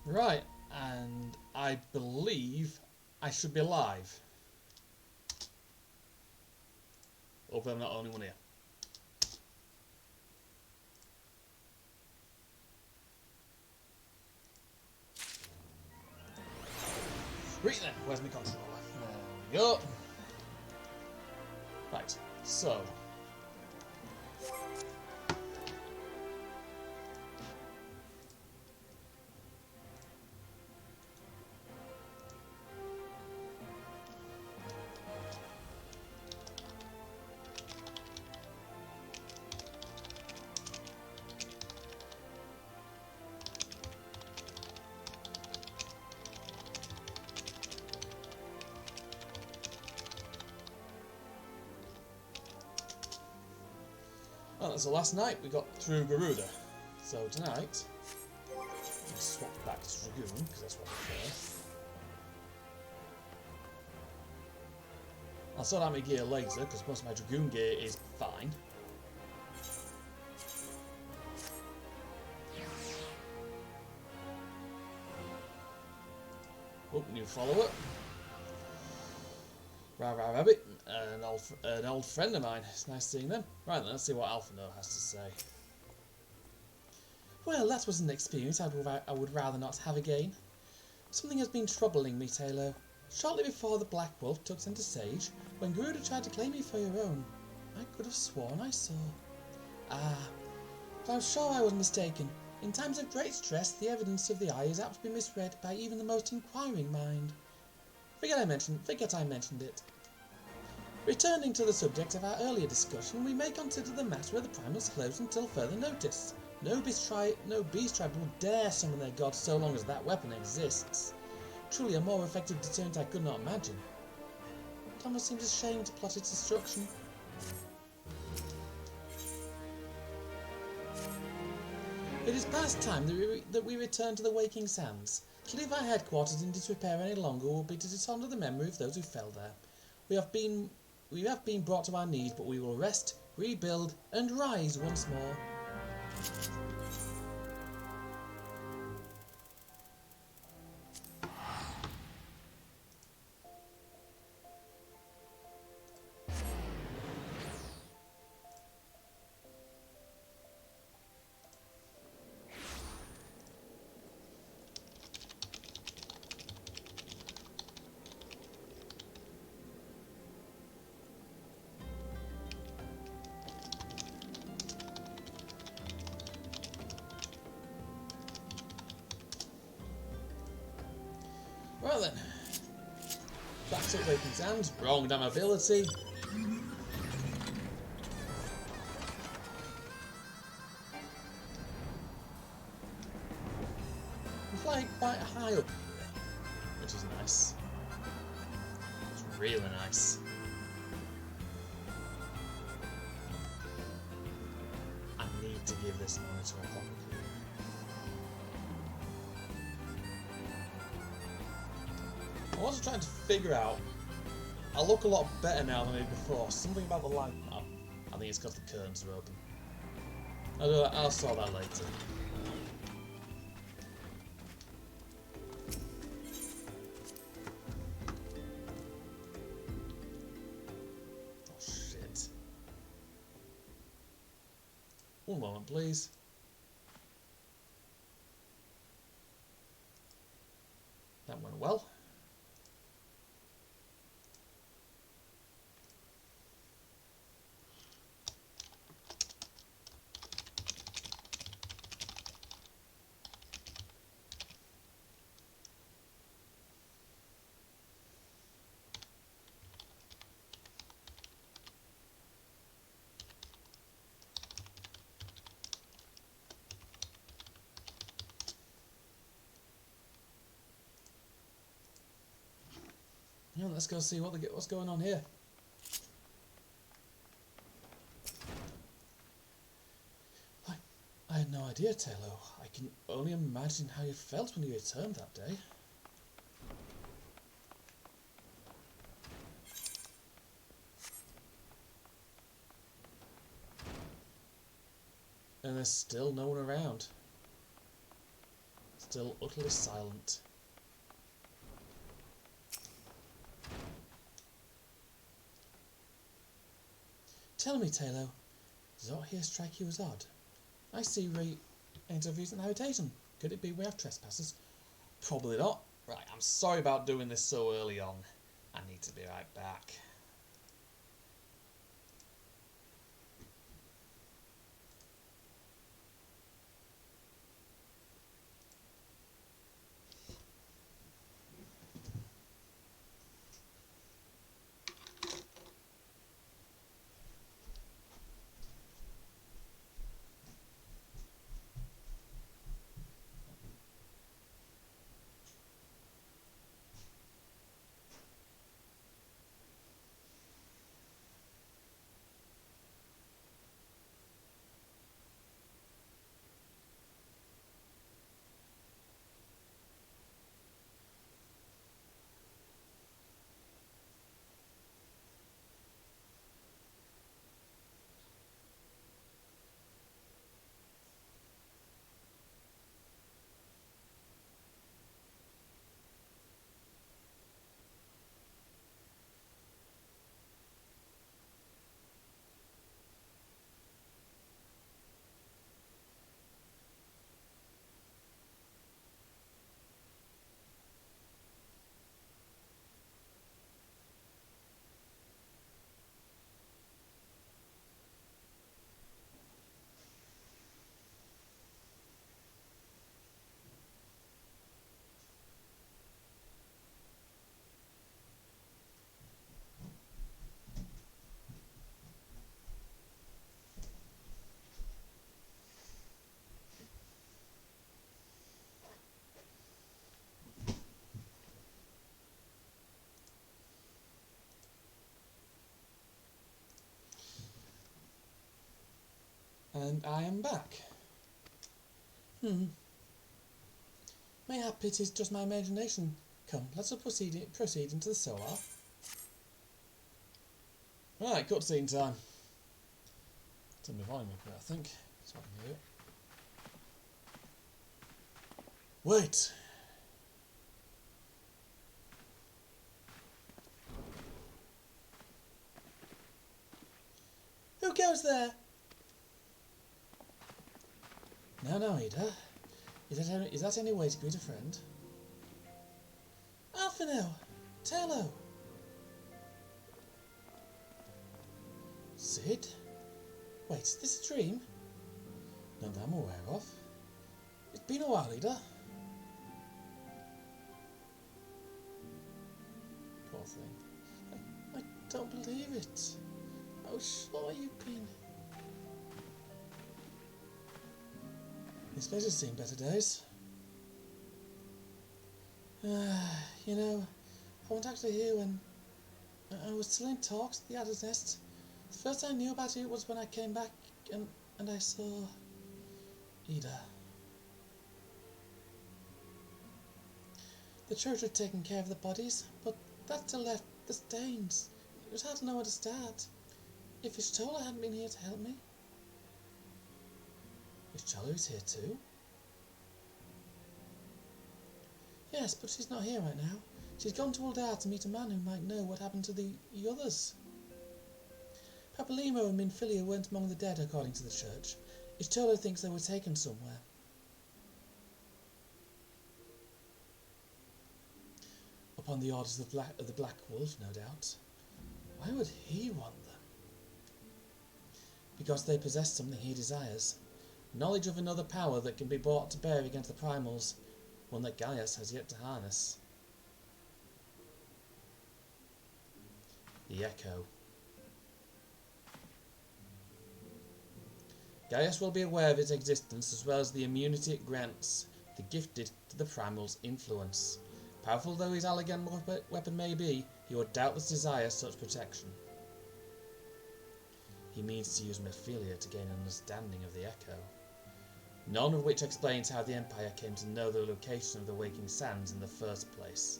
Right, and I believe I should be alive. Hopefully I'm not the only one here. Right then, where's my controller? There we go. Right, so so last night we got through Garuda. So tonight, we swap back to Dragoon, because that's what I prefer. I'll sort out my gear later, because most of my Dragoon gear is fine. Oh, new follower. Rabbit, an old friend of mine. It's nice seeing them. Right then, let's see what Alphino has to say. Well, that was an experience I would rather not have again. Something has been troubling me, Taylor. Shortly before the Black Wolf took center stage, when Garuda tried to claim me for your own, I could have sworn I saw. Ah, but I'm sure I was mistaken. In times of great stress, the evidence of the eye is apt to be misread by even the most inquiring mind. Forget I mentioned it. Returning to the subject of our earlier discussion, we may consider the matter of the primals closed until further notice. No beast tribe will dare summon their god so long as that weapon exists. Truly a more effective deterrent I could not imagine. It almost seems a shame to plot its destruction. It is past time that we return to the Waking Sands. To leave our headquarters in disrepair any longer will be to dishonour the memory of those who fell there. We have been brought to our knees, but we will rest, rebuild, and rise once more. Well then, back to Waking Sands, wrong damn ability. I'm flying quite high up here, which is nice. It's really nice. I need to give this monitor a proper clean. I was trying to figure out, I look a lot better now than I did before. Something about the light. Oh, I think it's because the curtains are open. I'll sort that later. Oh shit. One moment, please. That went well. Yeah, let's go see what's going on here. I had no idea, Taylor. I can only imagine how you felt when you returned that day. And there's still no one around. Still utterly silent. Tell me, Taylor, does aught here strike you as odd? I see ain't of recent habitation. Could it be we have trespassers? Probably not. Right, I'm sorry about doing this so early on. I need to be right back. And I am back. Mayhap it is just my imagination. Come, let us proceed into the solar. Right, cutscene time. Turn my volume up a bit, I think, so I can hear it. Wait! Who goes there? No, Ada. Is that any way to greet a friend? Alphino! Taylor! Sid? Wait, is this a dream? None that I'm aware of. It's been a while, Ada. Poor thing. I don't believe it. How sure you've been. This place has seen better days. You know, I wasn't actually here when I was still in talks at the Adder's Nest. The first I knew about it was when I came back and I saw Ida. The church had taken care of the bodies, but that still left the stains. It was hard to know where to start. If Ishtola hadn't been here to help me. Ishtola is here too? Yes, but she's not here right now. She's gone to Uldar to meet a man who might know what happened to the others. Papalimo and Minfilia weren't among the dead, according to the church. Ishtola thinks they were taken somewhere. Upon the orders of the Black Wolf, no doubt. Why would he want them? Because they possess something he desires. Knowledge of another power that can be brought to bear against the primals, one that Gaius has yet to harness. The Echo. Gaius will be aware of its existence as well as the immunity it grants the gifted to the primal's influence. Powerful though his elegant weapon may be, he would doubtless desire such protection. He means to use Minfilia to gain an understanding of the Echo. None of which explains how the Empire came to know the location of the Waking Sands in the first place.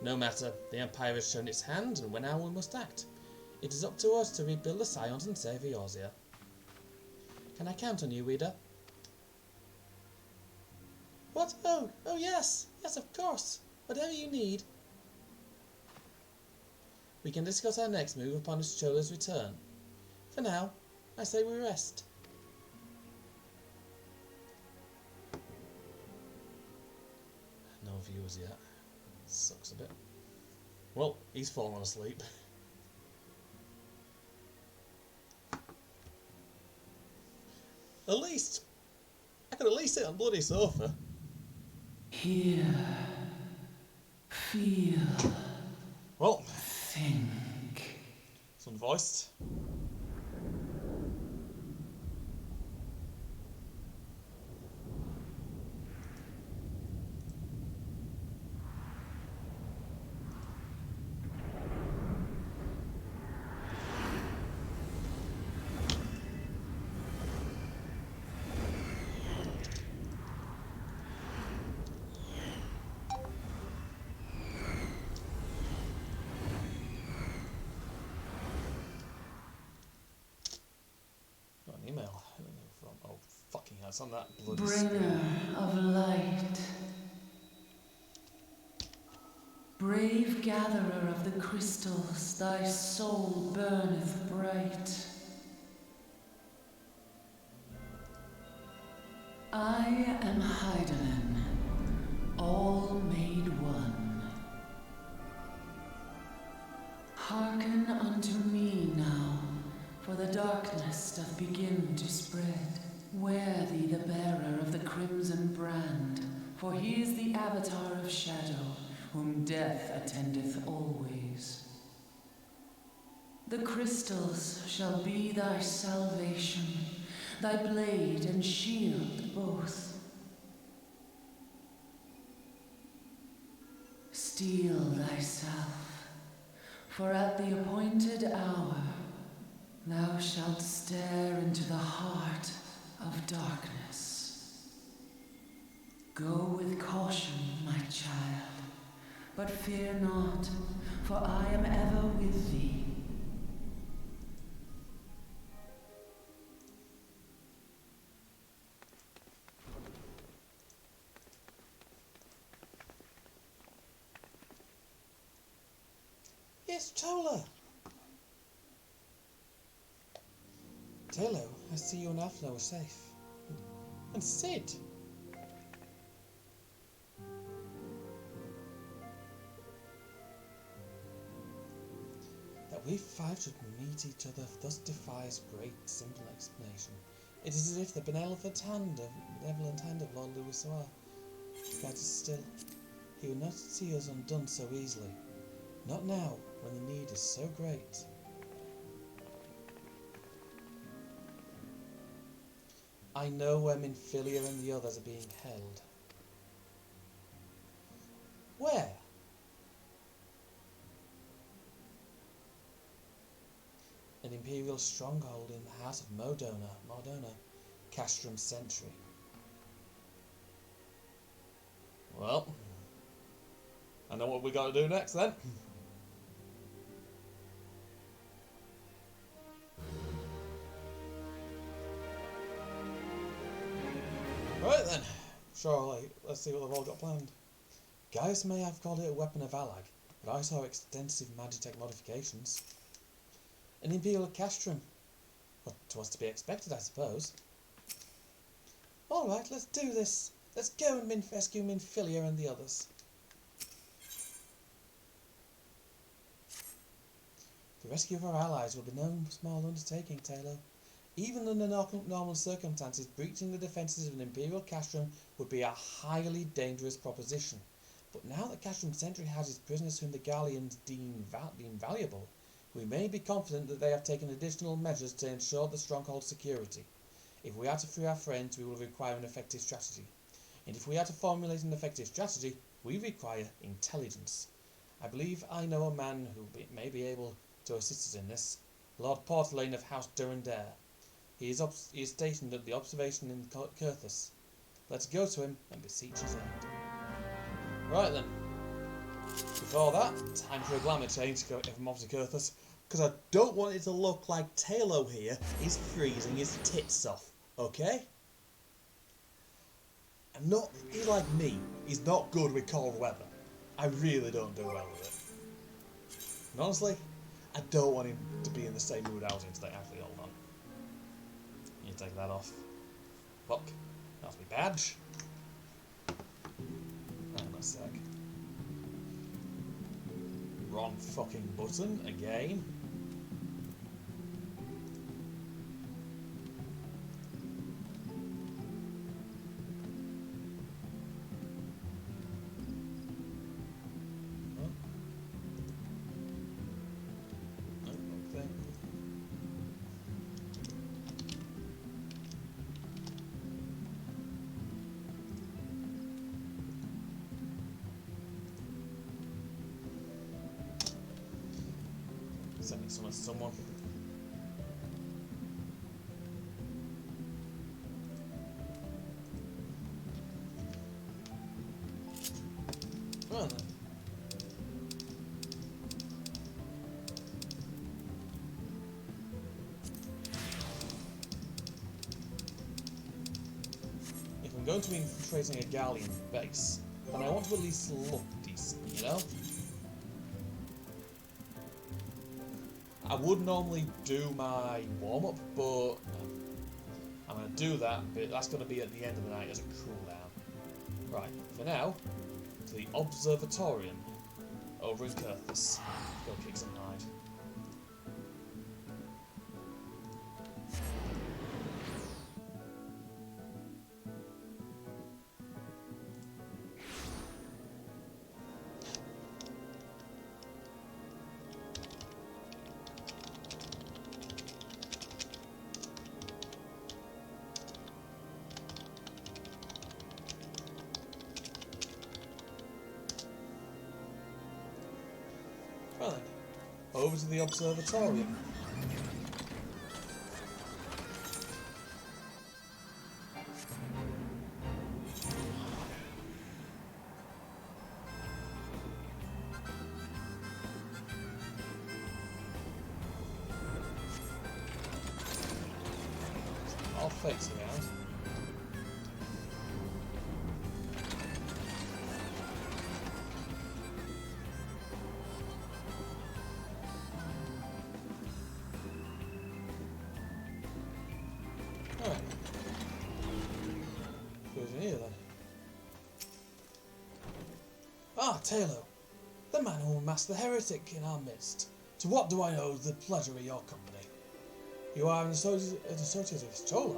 No matter, the Empire has shown its hand, and now we must act. It is up to us to rebuild the Scions and save Eorzea. Can I count on you, Ida? What? Oh yes. Yes, of course. Whatever you need. We can discuss our next move upon Chola's return. For now, I say we rest. No viewers yet. Sucks a bit. Well, he's fallen asleep. At least, I could at least sit on bloody sofa. Hear, feel, Well, think. it's unvoiced. Got an email. Who is it from? Oh, fucking hell, it's on that bloody Bringer screen. of light. Brave gatherer of the crystals, thy soul burneth bright. I am Heidelin, all made one. Hearken unto me now, for the darkness doth begin to spread. Wear thee the bearer of the crimson brand, for he is the avatar of shadow, whom death attendeth always. The crystals shall be thy salvation, thy blade and shield both. Steel thyself, for at the appointed hour thou shalt stare into the heart of darkness. Go with caution, my child, but fear not, for I am ever with thee. Yes, Chola! Talo, I see you and Afna were safe. And Sid! That we five should meet each other thus defies great simple explanation. It is as if the benevolent hand of Lord Louisoir guides us still. He would not see us undone so easily. Not now, when the need is so great. I know where Minfilia and the others are being held. Where? An Imperial stronghold in the house of Mardona, Castrum Sentry. Well, I know what we got to do next then. Right then, surely, let's see what they've all got planned. Gaius may have called it a weapon of Alag, but I saw extensive Magitech modifications. An Imperial Castrum. What was to be expected, I suppose. Alright, let's do this. Let's go and rescue Minfilia and the others. The rescue of our allies will be no small undertaking, Taylor. Even under normal circumstances, breaching the defences of an Imperial Castrum would be a highly dangerous proposition. But now that Castrum Sentry has its prisoners whom the Gallians deem valuable, we may be confident that they have taken additional measures to ensure the stronghold's security. If we are to free our friends, we will require an effective strategy. And if we are to formulate an effective strategy, we require intelligence. I believe I know a man who may be able to assist us in this. Lord Portelaine of House Durandare. He is stationed at the observation in Curthus. Let's go to him and beseech his aid. Right then. Before that, time for a glamour change from Obs to Curthus, because I don't want it to look like Talo here is freezing his tits off, okay? I'm not, he's like me, he's not good with cold weather. I really don't do well with it. And honestly, I don't want him to be in the same mood I was in today. Actually, hold on. You take that off. Look, that's my badge. Hang on a sec. Wrong fucking button again. Sending someone to someone. Well then. If I'm going to be infiltrating a Galleon base, then I want to at least look decent, you know? I would normally do my warm-up, but no. I'm going to do that, but that's going to be at the end of the night as a cooldown. Right, for now, to the Observatorium over in Kurthus. Go kick some hide. Well then, over to the Observatorium. I'll fix it out. Alright. Goes in here then. Ah, Taylor, the man who masked the heretic in our midst. To what do I owe the pleasure of your company? You are an associate of Stola,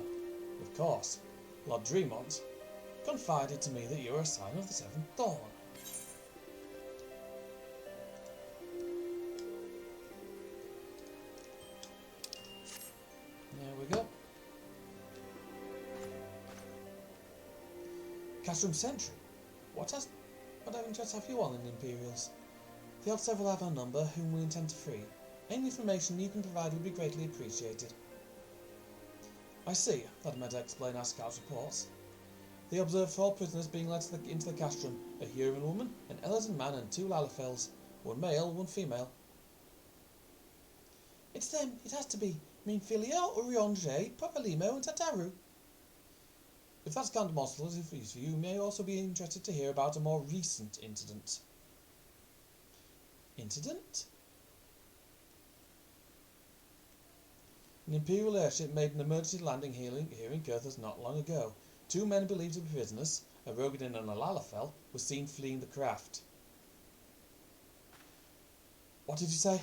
of course. Lord Dreamont confided to me that you are a sign of the Seventh Dawn. There we go. Castrum Sentry. What interest have you on in the Imperials? The odd several have our number, whom we intend to free. Any information you can provide would be greatly appreciated. I see. That might explain our scout's reports. They observed 4 prisoners being led into the castrum, a Huron woman, an Elezen man and 2 Lalafels, 1 male, 1 female. It's them. It has to be. Minfilia, Urionge, Papalimo and Tataru. If that's kind of monstrous for you, you may also be interested to hear about a more recent incident. Incident? An Imperial airship made an emergency landing here in Kurthus not long ago. 2 men believed to be prisoners, a Rogadin and a Lalafell, were seen fleeing the craft. What did you say?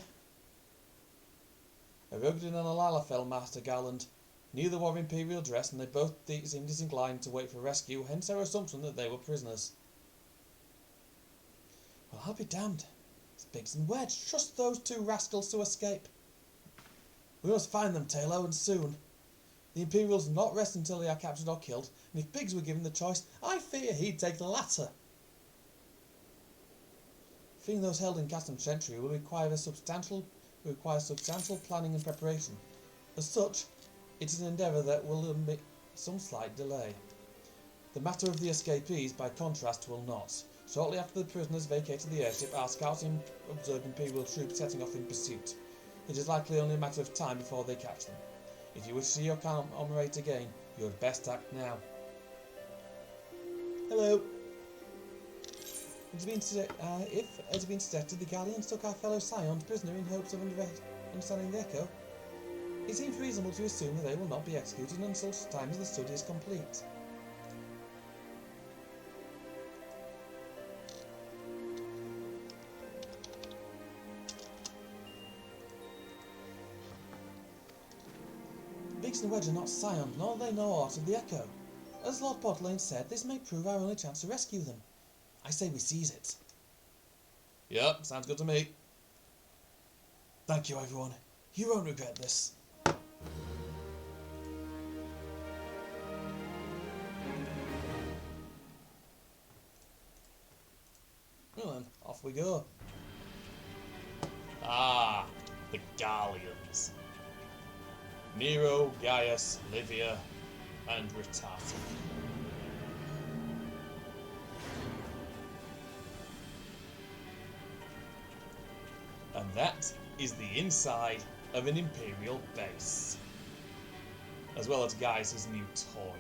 A Rogadin and a Lalafell, Master Galland. Neither wore Imperial dress, and they both seemed disinclined to wait for rescue, hence our assumption that they were prisoners. Well, I'll be damned. It's Biggs and Wedge. Trust those 2 rascals to escape. We must find them, Taylor, and soon. The Imperials will not rest until they are captured or killed, and if Biggs were given the choice, I fear he'd take the latter. Freeing those held in Castrum Sentry will require substantial planning and preparation. As such, it is an endeavour that will admit some slight delay. The matter of the escapees, by contrast, will not. Shortly after the prisoners vacated the airship, our scouts observed Imperial troops setting off in pursuit. It is likely only a matter of time before they catch them. If you wish to see your comrade again, you had best act now. Hello. If, as has been suggested, the Galleons took our fellow Scions prisoner in hopes of understanding the echo, it seems reasonable to assume that they will not be executed until such time as the study is complete. Biggs and Wedge are not Scions, nor do they know aught of the echo. As Lord Podlane said, this may prove our only chance to rescue them. I say we seize it. Yep, sounds good to me. Thank you, everyone. You won't regret this. Well then, off we go. Ah, the Galleons. Nero, Gaius, Livia, and Ritata. And that is the inside of an Imperial base, as well as Gaius' new toy.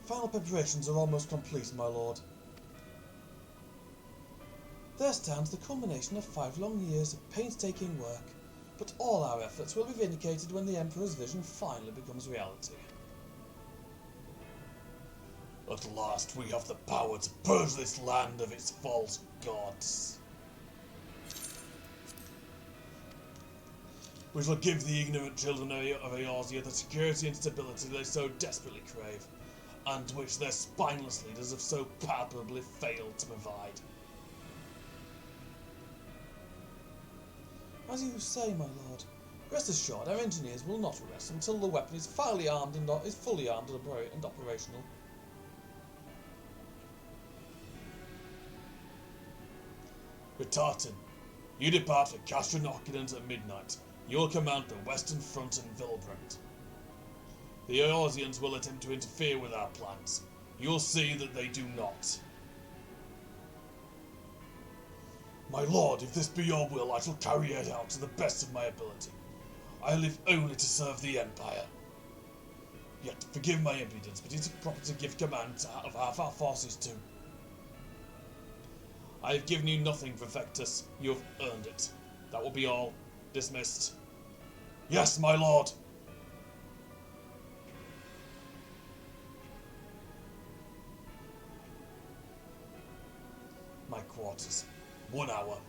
Final preparations are almost complete, my lord. There stands the culmination of 5 long years of painstaking work, but all our efforts will be vindicated when the Emperor's vision finally becomes reality. At last we have the power to purge this land of its false gods. We shall give the ignorant children of Eorzea the security and stability they so desperately crave, and which their spineless leaders have so palpably failed to provide. As you say, my lord, rest assured our engineers will not rest until the weapon is fully armed and operational. Ritata, you depart for Castra Nocidans at midnight. You will command the western front in Vilbrand. The Eorzeans will attempt to interfere with our plans. You will see that they do not. My lord, if this be your will, I shall carry it out to the best of my ability. I live only to serve the Empire. Yet, forgive my impudence, but it is proper to give command of half our forces too. I have given you nothing for Vectus. You have earned it. That will be all. Dismissed. Yes, my lord! My quarters. 1 hour.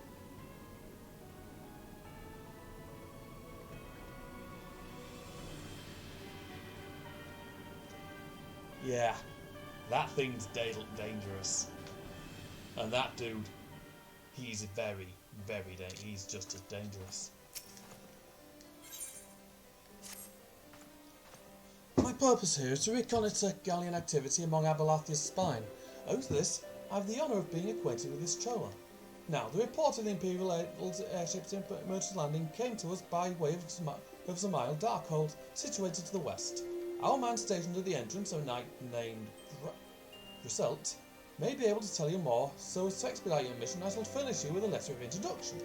Yeah, that thing's dangerous. And that dude, he's very, very dangerous. He's just as dangerous. My purpose here is to reconnoitre Galleon activity among Abelathia's spine. Owing to this, I have the honour of being acquainted with this Chola. Now, the report of the Imperial airship's emergency landing came to us by way of Zamail Darkhold, situated to the west. Our man stationed at the entrance, a knight named Griselt, may be able to tell you more, so as to expedite your mission I shall furnish you with a letter of introduction.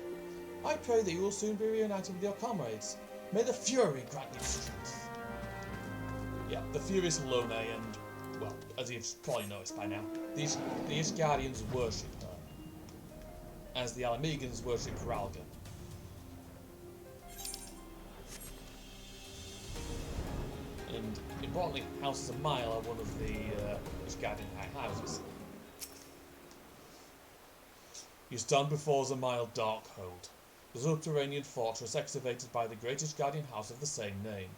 I pray that you will soon be reunited with your comrades. May the Fury grant you strength. Yeah, the Furious Lone and, well, as you've probably noticed by now, the Ishgardians worship her, as the Alamegans worship Ralga. And importantly, House Zamail are one of the Ishgardian high houses. You stand before Zamail Darkhold, the subterranean fortress excavated by the great Ishgardian house of the same name.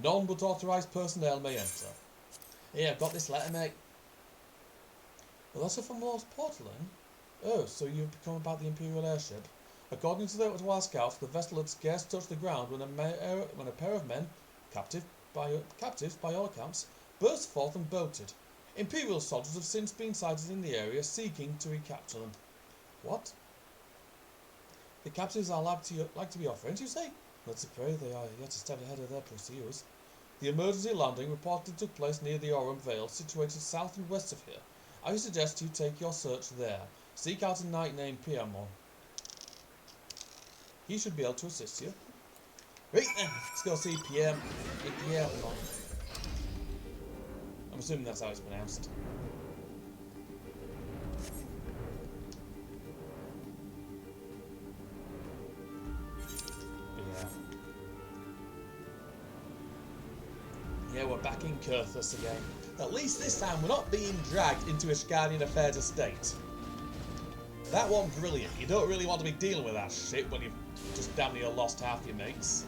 None but authorised personnel may enter. Here, I've got this letter, mate. A letter from Lord Portland? Oh, so you've become about the Imperial airship. According to our scouts, the vessel had scarce touched the ground when a pair of men, captives by all accounts, burst forth and bolted. Imperial soldiers have since been sighted in the area, seeking to recapture them. What? The captives are like to be our friends, you say? Let's pray they are yet a step ahead of their pursuers. The emergency landing reportedly took place near the Aurum Vale, situated south and west of here. I suggest you take your search there. Seek out a knight named Piamon. He should be able to assist you. Right then, let's go see Pierre. Pierre. I'm assuming that's how it's pronounced. Yeah, we're back in Kurthus again. At least this time we're not being dragged into Ishgardian Affairs estate. That one brilliant. You don't really want to be dealing with that shit when you've just damn near lost half your mates.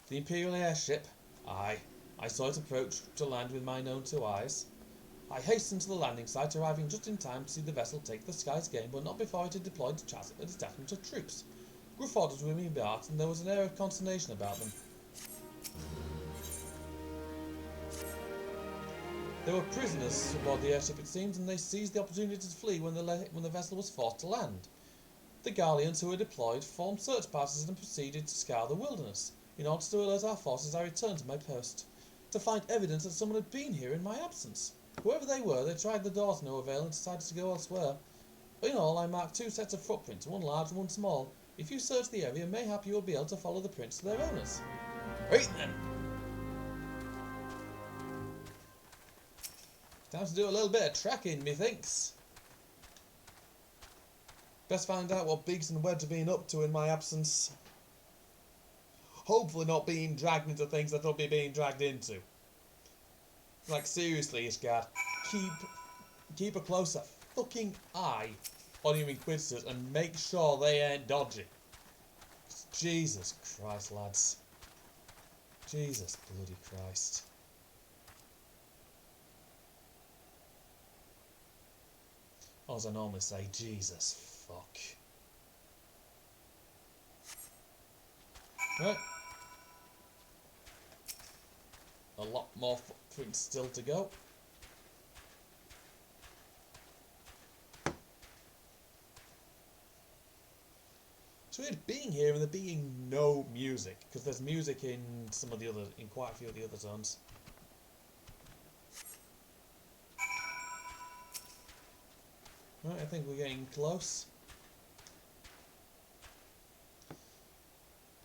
The Imperial airship. Aye. I saw it approach to land with my own 2 eyes. I hastened to the landing site, arriving just in time to see the vessel take the skies again, but not before it had deployed a detachment of troops. Gruff orders were being barked, and there was an air of consternation about them. There were prisoners aboard the airship, it seems, and they seized the opportunity to flee when the vessel was forced to land. The Garleans who were deployed formed search parties and proceeded to scour the wilderness. In order to alert our forces, I returned to my post, to find evidence that someone had been here in my absence. Whoever they were, they tried the door to no avail and decided to go elsewhere. In all, I marked 2 sets of footprints, one large and one small. If you search the area, mayhap you will be able to follow the prints to their owners. Right then! Time to do a little bit of tracking, methinks. Best find out what Biggs and Wedge are being up to in my absence. Hopefully not being dragged into things that they'll be being dragged into. Like, seriously, Ishgard, keep a closer fucking eye on your Inquisitors and make sure they ain't dodgy. Jesus Christ, lads. Jesus bloody Christ. Or as I normally say, Jesus fuck. Right. A lot more footprints still to go. It's weird being here and there being no music, because there's music in quite a few of the other zones. Right, I think we're getting close.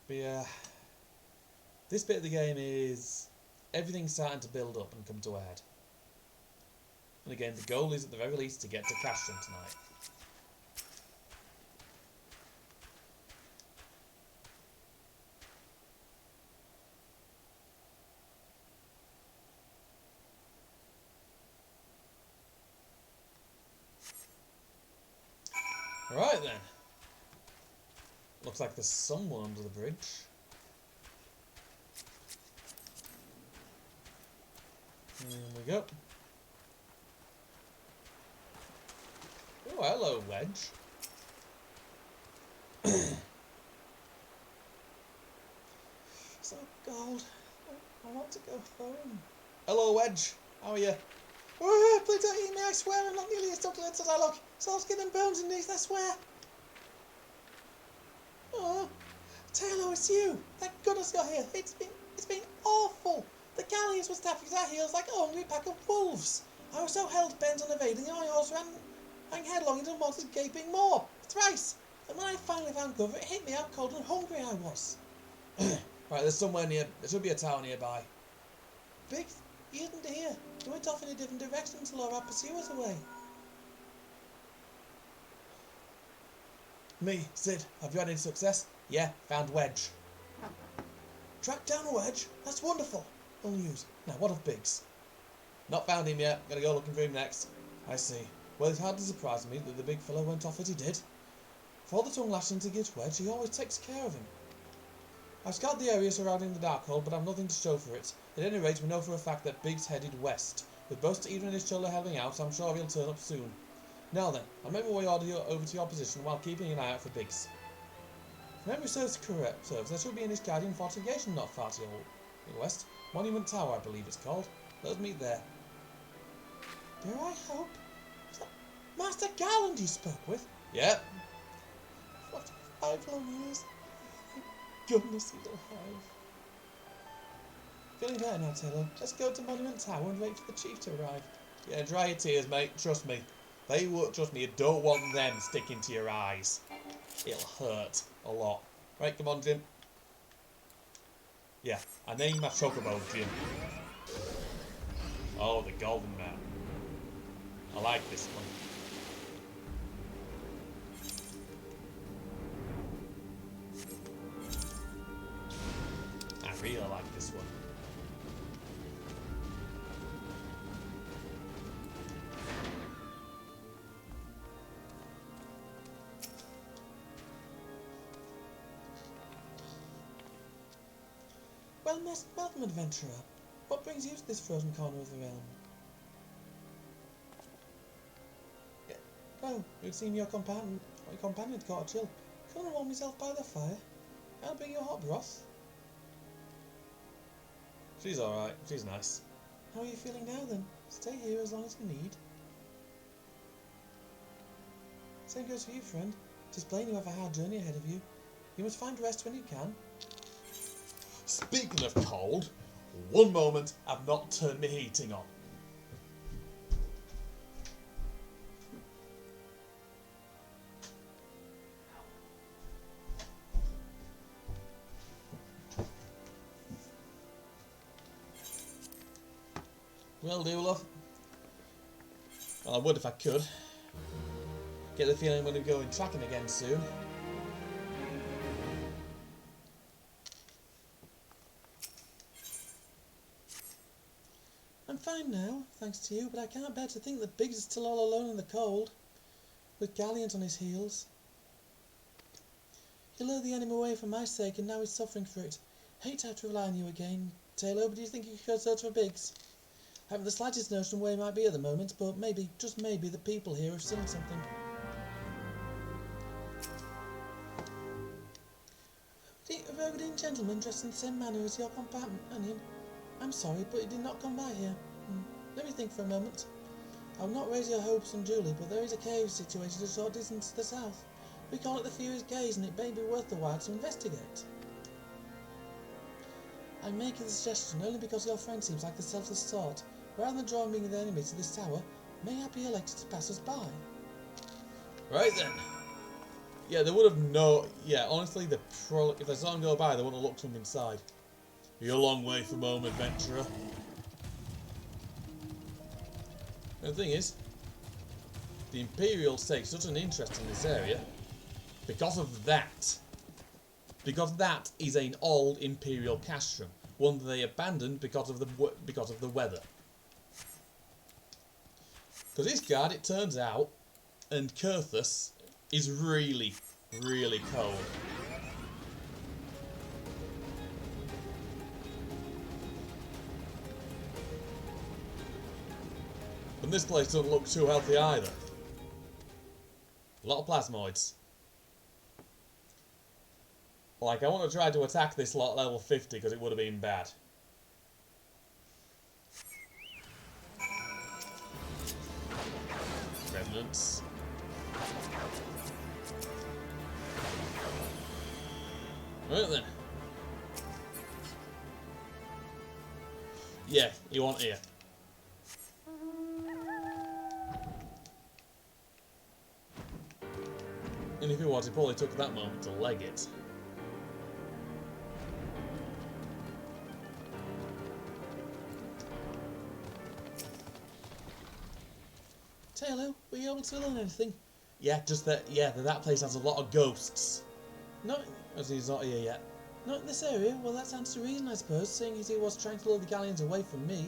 But yeah, this bit of the game is everything's starting to build up and come to a head. And again, the goal is at the very least to get to Castron tonight. Right then. Looks like there's someone under the bridge. Here we go. Oh, hello, Wedge. So cold. I want to go home. Hello, Wedge. How are you? Oh, please don't eat me, I swear I'm not nearly as succulent as I look. It's all skin and bones in these, I swear. Oh, Taylor, it's you. Thank goodness got here. It's been awful. The galleys were staffing at our heels like a hungry pack of wolves. I was so hell-bent on evading our horse ran headlong into the monster's gaping maw. Thrice. And when I finally found cover, it hit me how cold and hungry I was. Right, there's somewhere near. There should be a tower nearby. Biggs, he isn't here. He went off in a different direction to lure our pursuers away. Me, Sid, have you had any success? Yeah, found Wedge. Tracked down a Wedge? That's wonderful. All news. Now, what of Biggs? Not found him yet. Gotta go looking for him next. I see. Well, it hardly surprised me that the big fellow went off as he did. For all the tongue lashing to give Wedge, he always takes care of him. I've scoured the area surrounding the Darkhold, but I've nothing to show for it. At any rate, we know for a fact that Biggs headed west. With both Stephen and his children helping out, I'm sure he'll turn up soon. Now then, I'll make my way over to your position while keeping an eye out for Biggs. If memory serves correct, there should be an Ishgardian fortification not far to your west. Monument Tower, I believe it's called. Let us meet there. Dare I hope? Is that Master Garland you spoke with? Yep. What 5 long years? Thank goodness he's alive. Feeling better now, Taylor. Let's go to Monument Tower and wait for the chief to arrive. Yeah, dry your tears, mate. Trust me. They will, trust me, you don't want them sticking to your eyes. it'll hurt a lot. Right, come on, Jim. Yeah, I named my chocobo Jim. Oh, the golden man. I like this one. I really like this one. Welcome, adventurer. What brings you to this frozen corner of the realm? Oh, it seems your companion caught a chill. Come and warm yourself by the fire. I'll bring you a hot broth. She's alright. She's nice. How are you feeling now, then? Stay here as long as you need. Same goes for you, friend. It is plain you have a hard journey ahead of you. You must find rest when you can. Speaking of cold, one moment I've not turned my heating on. Will do, love. Well, I would if I could. Get the feeling we're going to go in tracking again soon. I'm fine now, thanks to you, but I can't bear to think that Biggs is still all alone in the cold, with Galliant on his heels. He lured the enemy away for my sake, and now he's suffering for it. Hate to have to rely on you again, Taylor, but do you think you could search for Biggs? I haven't the slightest notion where he might be at the moment, but maybe, just maybe, the people here have seen something. A Rogadine gentleman dressed in the same manner as your companion. I'm sorry, but he did not come by here. Let me think for a moment. I will not raise your hopes unduly, but there is a cave situated a short distance to the south. We call it the Furious Gaze, and it may be worth the while to investigate. I make the suggestion only because your friend seems like the selfless sort. Rather than drawing me with the enemy to this tower, mayhap he elected to pass us by. Right then. Yeah, they would have no. Yeah, honestly, if they saw him go by, they wouldn't have looked from inside. You're a long way from home, adventurer. And the thing is, the Imperials take such an interest in this area because of that. Because that is an old Imperial castrum, one that they abandoned because of the weather. Because this guard, it turns out, and Kurthus is really, really cold. And this place doesn't look too healthy either. A lot of plasmoids. Like, I want to try to attack this lot level 50 because it would have been bad. Revenants. Right then. Yeah, you want here. And if he was, he probably took that moment to leg it. Taylor, were you able to learn anything? Yeah, just that, that place has a lot of ghosts. No, as he's not here yet. Not in this area? Well, that stands to reason, I suppose, seeing as he was trying to lure the Galleons away from me.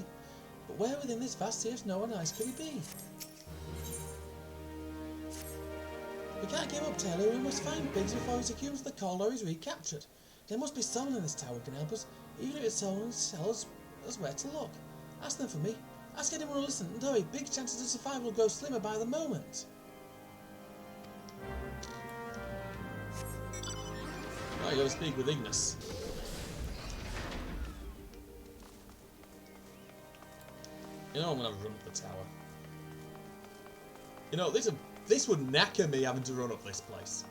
But where within this vast sea of snow and ice could he be? We can't give up, Taylor. We must find Biggs before he's accused of the cold or he's recaptured. There must be someone in this tower who can help us, even if it's someone to tell us where to look. Ask them for me. Ask anyone to listen, and hurry. Biggs' chances of survival will grow slimmer by the moment. Right, you gotta speak with Ignis. You know I'm gonna run up the tower. You know, this would knacker me having to run up this place.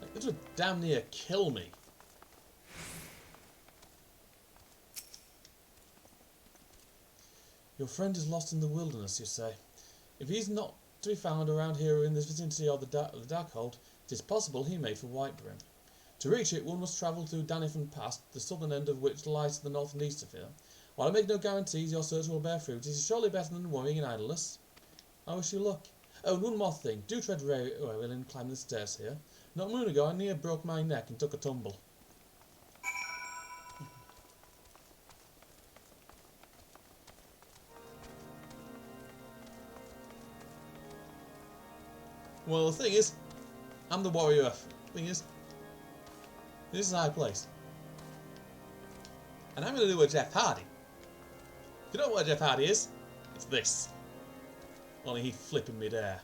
Like, this would damn near kill me. Your friend is lost in the wilderness, you say. If he's not to be found around here or in this vicinity of the Darkhold, it is possible he made for Whitebrim. To reach it, one must travel through Danifan Pass, the southern end of which lies to the north and east of here. While I make no guarantees your search will bear fruit, it is surely better than worrying in idleness. I wish you luck. Oh, and one more thing. Do tread warily and climb the stairs here. Not a moon ago, I near broke my neck and took a tumble. Well, the thing is, I'm the warrior. Thing is, this is a high place. And I'm going to do a Jeff Hardy. If you don't know what a Jeff Hardy is, it's this. Only he flipping mid-air.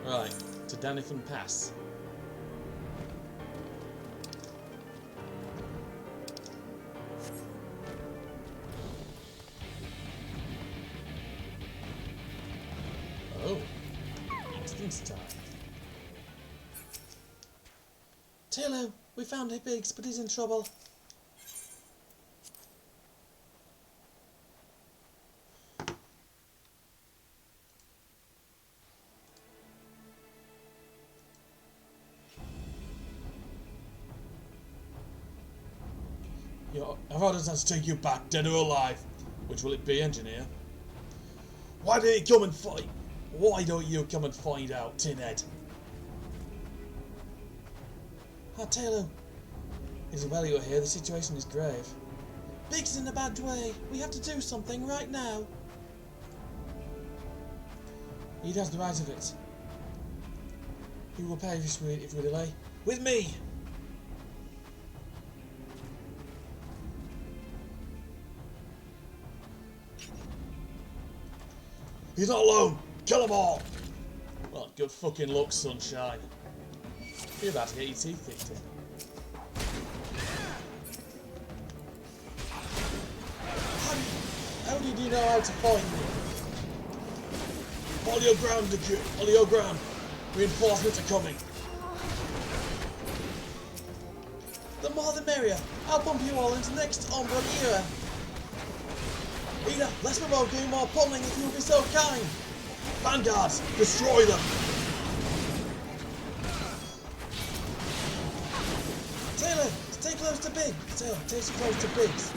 Right, to Danifan Pass. Oh, instance time. Taylor, we found Biggs, but he's in trouble. I've orders to take you back, dead or alive. Which will it be, engineer? Why did he come and fight? Why don't you come and find out, Tinhead? Ah, Taylor. It's well you're here. The situation is grave. Big's in a bad way. We have to do something right now. He has the right of it. Who will pay if we delay? With me! He's not alone! Kill them all! Well, good fucking luck, sunshine. You're about to get your teeth kicked in. How did you know how to find me? Hold your ground, Deku. Hold your ground. Reinforcements are coming. The more the merrier. I'll bump you all into the next Umbra era. Reader, less provoking, more pummeling if you'll be so kind. Vanguards, destroy them. Taylor, stay close to Big. Taylor, stay close to Biggs.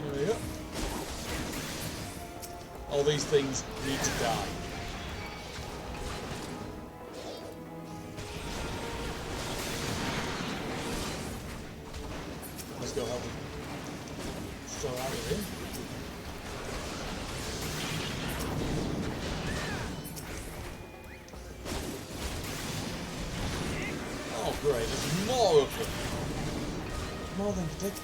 Here we go. All these things need to die. Let's go help him. Throw out with him. Oh great, there's more of them. More than predict.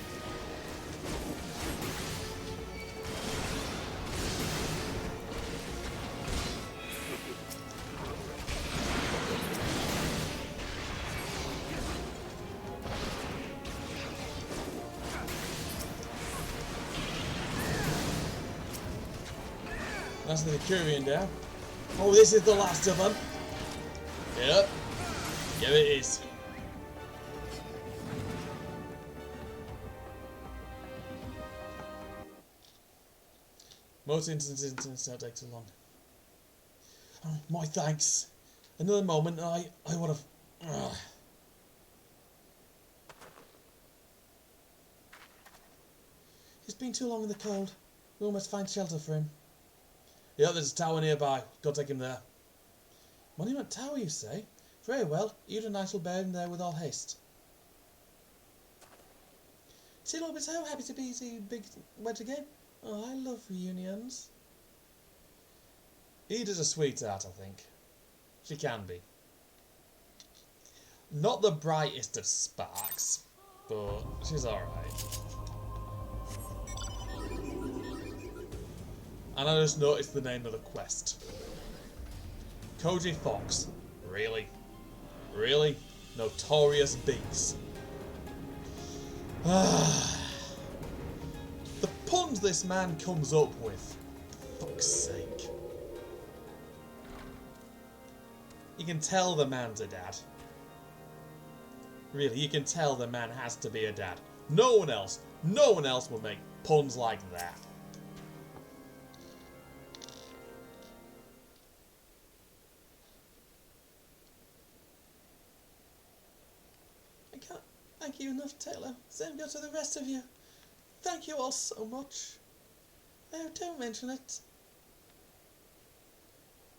That's the Curian down. Oh, this is the last of them. Yep. Yeah, it is. Most instances don't take too long. Oh, my thanks. Another moment and I would have... He's been too long in the cold. We must find shelter for him. Yeah, there's a tower nearby. Go take him there. Monument Tower, you say? Very well. You and I shall bear him there with all haste. See, Lord, we're so happy to be big once again. Oh, I love reunions. Ida's a sweetheart, I think. She can be. Not the brightest of sparks, but she's alright. And I just noticed the name of the quest. Koji Fox. Really? Really? Notorious Beast. The puns this man comes up with. For fuck's sake. You can tell the man's a dad. Really, you can tell the man has to be a dad. No one else will make puns like that. I can't thank you enough, Taylor. Same goes to the rest of you. Thank you all so much. Oh, don't mention it.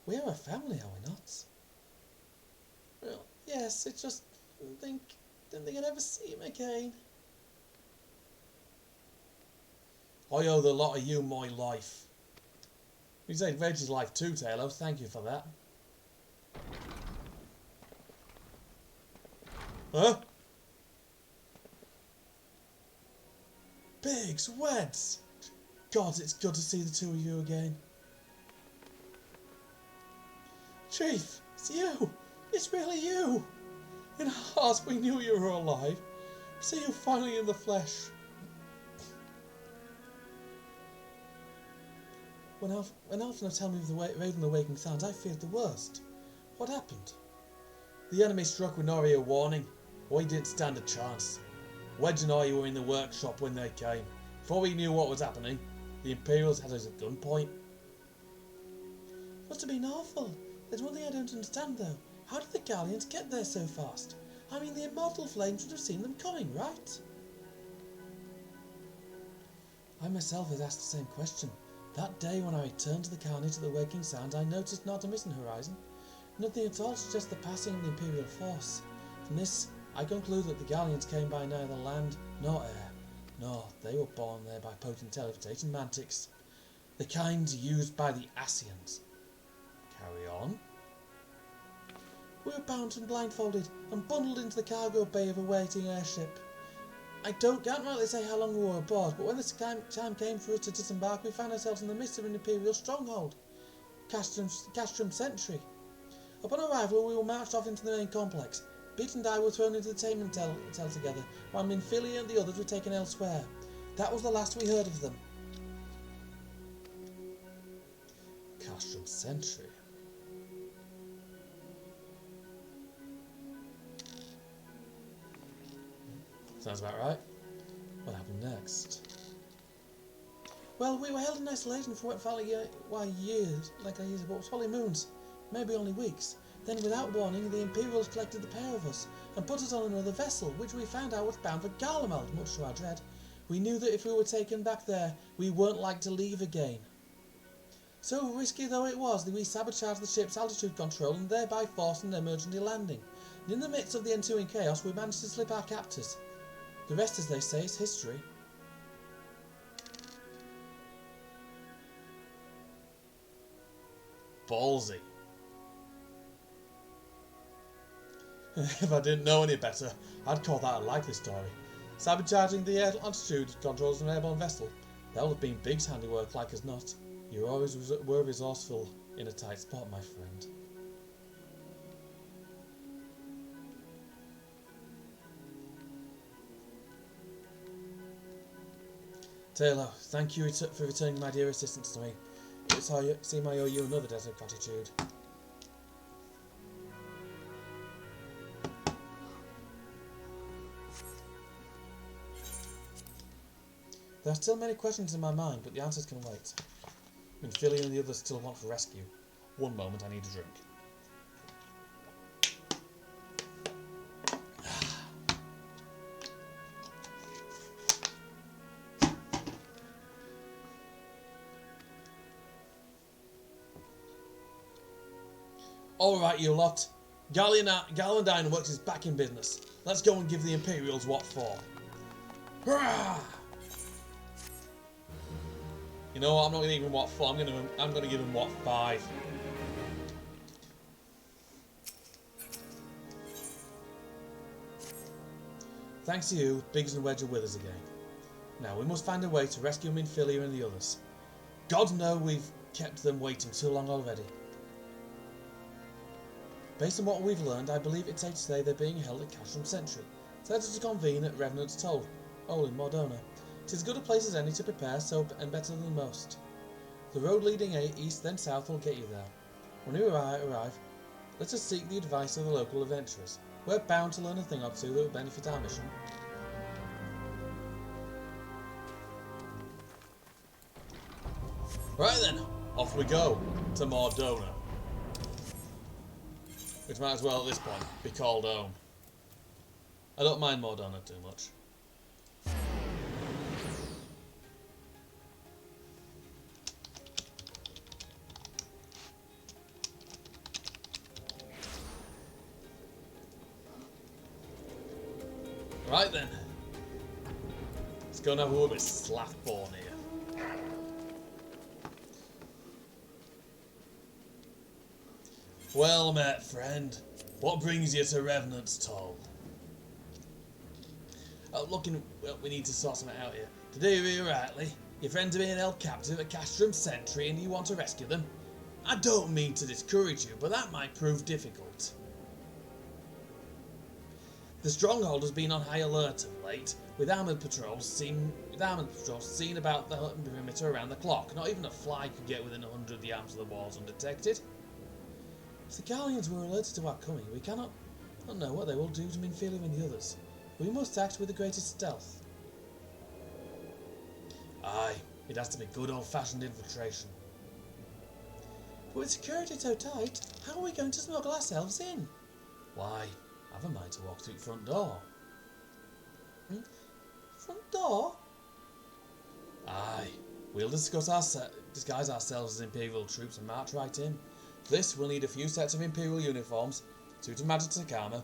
We are a family, are we not? Well, yes, it's just didn't think I'd ever see him again. I owe the lot of you my life. You saved Reggie's life too, Taylor. Thank you for that. Huh? Biggs, Weds! God, it's good to see the two of you again. Chief, it's you! It's really you! In our hearts we knew you were alive. See you finally in the flesh. When Alfred told me of the Raven the Waking sounds, I feared the worst. What happened? The enemy struck with no real warning. We didn't stand a chance. Wedge and I were in the workshop when they came. Before we knew what was happening, the Imperials had us at gunpoint. Must have been awful. There's one thing I don't understand though. How did the Galleons get there so fast? I mean, the immortal flames would have seen them coming, right? I myself had asked the same question. That day when I returned to the colony to the Waking Sound, I noticed not a missing horizon. Nothing at all suggests the passing of the Imperial force. From this, I conclude that the Galleons came by neither land nor air. No, they were born there by potent teleportation mantics. The kind used by the Asians. Carry on. We were bound and blindfolded and bundled into the cargo bay of a waiting airship. I can't rightly say how long we were aboard, but when the time came for us to disembark, we found ourselves in the midst of an Imperial stronghold, Castrum Sentry. Upon arrival, we were marched off into the main complex. Pete and I were thrown into the tainment cell together, while Minfilia and the others were taken elsewhere. That was the last we heard of them. Castrum Sentry. Sounds about right. What happened next? Well, we were held in isolation for what felt like years, but it was probably moons, maybe only weeks. Then, without warning, the Imperials collected the pair of us and put us on another vessel, which we found out was bound for Garlemald, much to our dread. We knew that if we were taken back there, we weren't like to leave again. So risky though it was, we sabotaged the ship's altitude control and thereby forced an emergency landing. And in the midst of the ensuing chaos, we managed to slip our captors. The rest, as they say, is history. Ballsy. If I didn't know any better, I'd call that a likely story. Sabotaging the air altitude controls of an airborne vessel. That would have been Big's handiwork, like as not. You always were resourceful in a tight spot, my friend. Taylor, thank you for returning my dear assistance to me. It seems I owe you another debt of gratitude. There are still many questions in my mind, but the answers can wait. Minfilia and the others still want for rescue. One moment, I need a drink. Alright, you lot. Gallandine Works is back in business. Let's go and give the Imperials what for. Hurrah! You know what, I'm not going to give him what for, I'm going to give him what 5. Thanks to you, Biggs and Wedge are with us again. Now we must find a way to rescue Minfilia and the others. God knows we've kept them waiting too long already. Based on what we've learned, I believe it's safe to say they're being held at Castrum Sentry, set to convene at Revenant's Toll, in Mordona. 'Tis as good a place as any to prepare, so and better than most. The road leading east then south will get you there. When you arrive, let us seek the advice of the local adventurers. We're bound to learn a thing or two that will benefit our mission. Right then, off we go to Mordona. Which might as well at this point be called home. I don't mind Mordona too much. Right then. Let's go and have a word with Slathborn here. Well met, friend. What brings you to Revenant's Toll? Well, we need to sort something out here. To do you rightly, your friends are being held captive at Castrum Sentry and you want to rescue them. I don't mean to discourage you, but that might prove difficult. The stronghold has been on high alert of late, with armoured patrols seen about the perimeter around the clock. Not even a fly could get within 100 yards of the walls undetected. If the Guardians were alerted to our coming, we cannot know what they will do to interfere with the others. We must act with the greatest stealth. Aye, it has to be good old-fashioned infiltration. But with security so tight, how are we going to smuggle ourselves in? Why, I've a mind to walk through the front door. Front door? Aye, we'll disguise ourselves as Imperial troops and march right in. For this, we'll need a few sets of Imperial uniforms, suit of magic armour,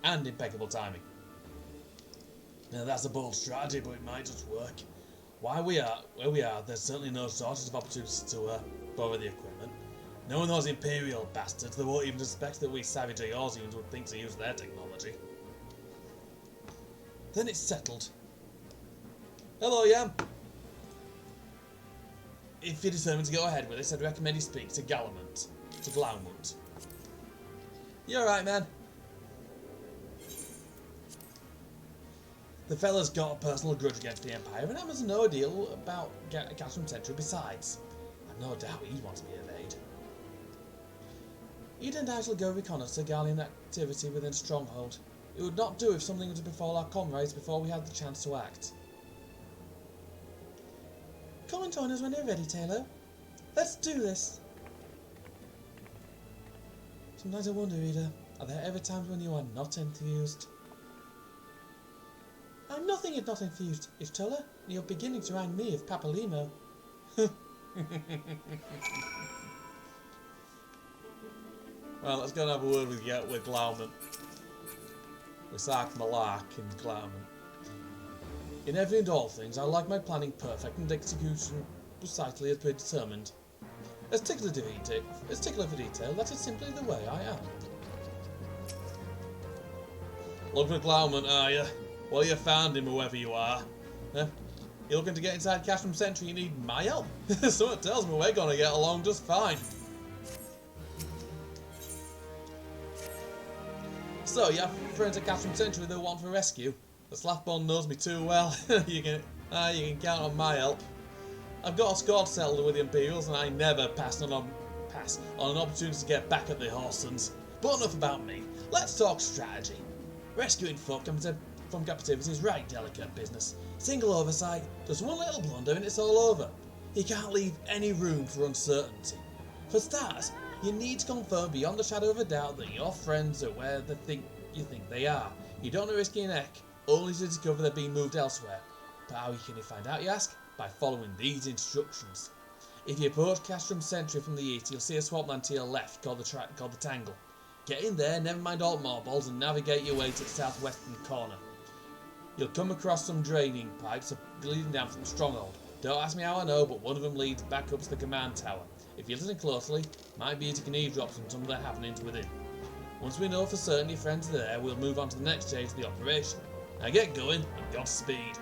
and impeccable timing. Now that's a bold strategy, but it might just work. Where we are, there's certainly no shortage of opportunities to borrow the equipment. Knowing those Imperial bastards, they won't even suspect that we savage Eorzeans would think to use their technology. Then it's settled. Hello, Yam. If you're determined to go ahead with this, I'd recommend you speak to Gallamont. To Glaumont. You alright, man? The fella's got a personal grudge against the Empire, and has no deal about Castrum Sentry besides. I've no doubt he'd want to be evaded. Eden and I shall go reconnoitre Gallian activity within Stronghold. It would not do if something were to befall our comrades before we had the chance to act. Come and join us when you're ready, Taylor. Let's do this. Sometimes I wonder, Ida, are there ever times when you are not enthused? I'm nothing if not enthused, Ishtola, and you're beginning to remind me of Papalimo. Well, let's go and have a word with Glaumont. With Sark Malark and Glaumont. In every and all things, I like my planning perfect and execution precisely as predetermined. As tickler for detail, that is simply the way I am. Look for Glaumont, are you? Well, you found him, whoever you are. You're looking to get inside Castrum Sentry, you need my help? Someone tells me we're going to get along just fine. So, you have friends at Castrum Sentry that want for rescue? The Slathborn knows me too well. you can count on my help. I've got a score settled with the Imperials, and I never pass on an opportunity to get back at the Horsons. But enough about me. Let's talk strategy. Rescuing folk from captivity is right delicate business. Single oversight, just one little blunder and it's all over. You can't leave any room for uncertainty. For starters, you need to confirm beyond a shadow of a doubt that your friends are where you think they are. You don't want to risk your neck, only to discover they're being moved elsewhere. But how can you find out, you ask? By following these instructions. If you approach Castrum Sentry from the east, you'll see a swampland to your left called the Tangle. Get in there, never mind all marbles, and navigate your way to the southwestern corner. You'll come across some draining pipes leading down from the stronghold. Don't ask me how I know, but one of them leads back up to the command tower. If you listen closely, it might be you can eavesdrop on some of the happenings within. Once we know for certain your friends are there, we'll move on to the next stage of the operation. Now get going, and Godspeed.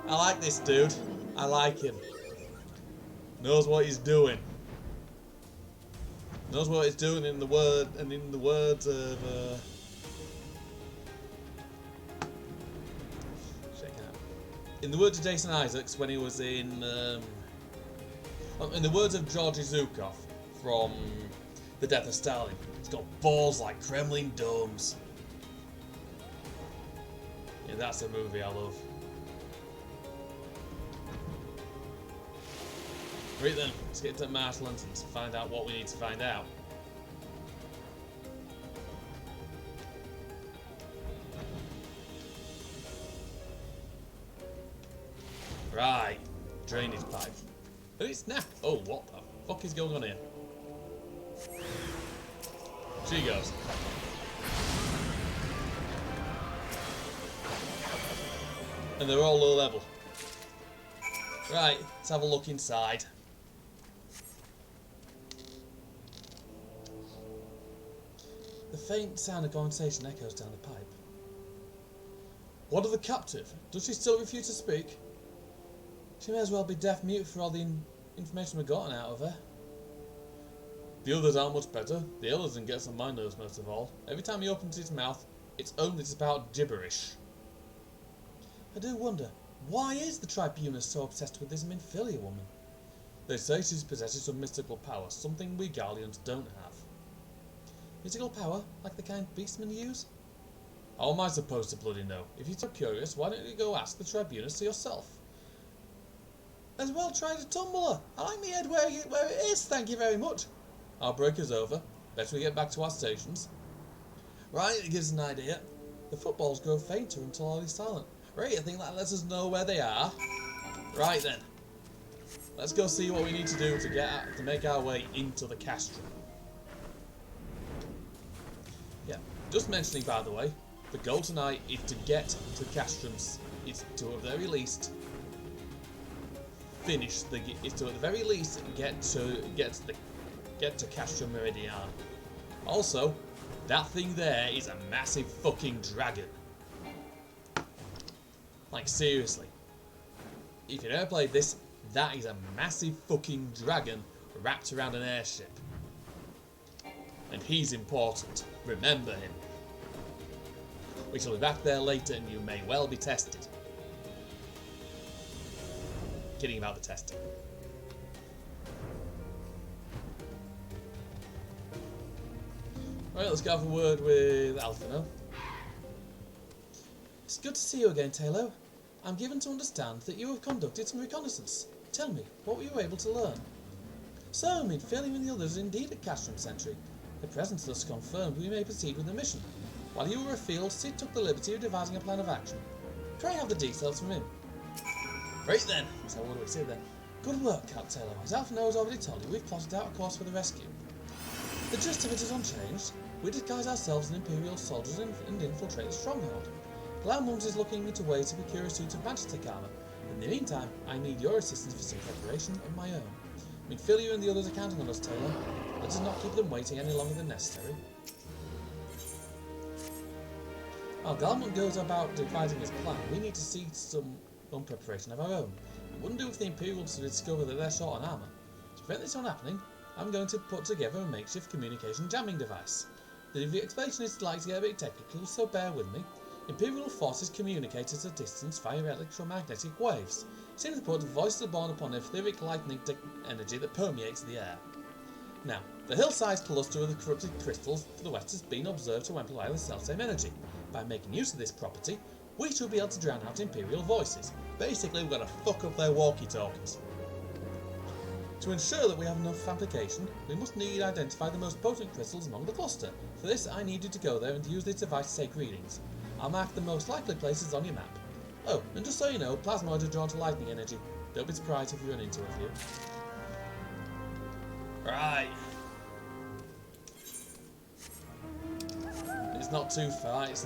I like this dude. I like him. Knows what he's doing. Knows what he's doing in the words of shake in the words of Jason Isaacs when he was in the words of Georgy Zukov from The Death of Stalin, it's got balls like Kremlin domes. Yeah, that's a movie I love. Right then, let's get to Marshlands and find out what we need to find out. Right, drainage pipe. Oh, it's now. Oh, what the fuck is going on here? She goes. And they're all low level. Right, let's have a look inside. The faint sound of conversation echoes down the pipe. What of the captive? Does she still refuse to speak? She may as well be deaf-mute for all the information we've gotten out of her. The others aren't much better. The Elezen gets on my nerves most of all. Every time he opens his mouth, it's only about gibberish. I do wonder, why is the Tribunus so obsessed with this Minfilia woman? They say she possesses some mystical power, something we Guardians don't have. Mystical power, like the kind beastmen use? How am I supposed to bloody know? If you're so curious, why don't you go ask the Tribunus yourself? As well try to tumble her. I like my head where it is, thank you very much. Our break is over. Better we get back to our stations. Right, it gives an idea. The footballs grow fainter until all is silent. Right, I think that lets us know where they are. Right then. Let's go see what we need to do to make our way into the castrum. Yeah, just mentioning by the way, the goal tonight is to get to the castrums. It's to at the very least get to Castrum Meridian. Also, that thing there is a massive fucking dragon. Like seriously. If you've never played this, that is a massive fucking dragon wrapped around an airship. And he's important. Remember him. We shall be back there later and you may well be tested. Kidding about the testing. Right, let's go have a word with Alphino. It's good to see you again, Taylor. I'm given to understand that you have conducted some reconnaissance. Tell me, what were you able to learn? So, Minfilia and the others are indeed at Castrum Sentry. The presence thus confirmed, we may proceed with the mission. While you were afield, Sid took the liberty of devising a plan of action. Pray have the details from him. Great then, so what do we say then? Good work, Cat Taylor. As Alphino has already told you, we've plotted out a course for the rescue. The gist of it is unchanged. We disguise ourselves as Imperial soldiers and infiltrate the stronghold. Glaumums is looking into ways to procure a suit of Magitek armour. In the meantime, I need your assistance for some preparation of my own. Minfilia and the others are counting on us, Taylor. Let us not keep them waiting any longer than necessary. While Glaumum goes about devising his plan, we need to see some preparation of our own. It wouldn't do if the Imperials to discover that they're short on armour. To prevent this from happening, I'm going to put together a makeshift communication jamming device. The explanation is likely to get a bit technical, so bear with me. Imperial forces communicate at a distance via electromagnetic waves. Simply put, voices are borne upon etheric lightning energy that permeates the air. Now, the hill-sized cluster of the corrupted crystals to the west has been observed to employ the self-same energy. By making use of this property, we should be able to drown out Imperial voices. Basically, we're going to fuck up their walkie-talkies. To ensure that we have enough application, we must need identify the most potent crystals among the cluster. For this, I need you to go there and use this device to take readings. I'll mark the most likely places on your map. Oh, and just so you know, plasmoids are drawn to lightning energy. Don't be surprised if you run into a few. Right. It's not too far, it's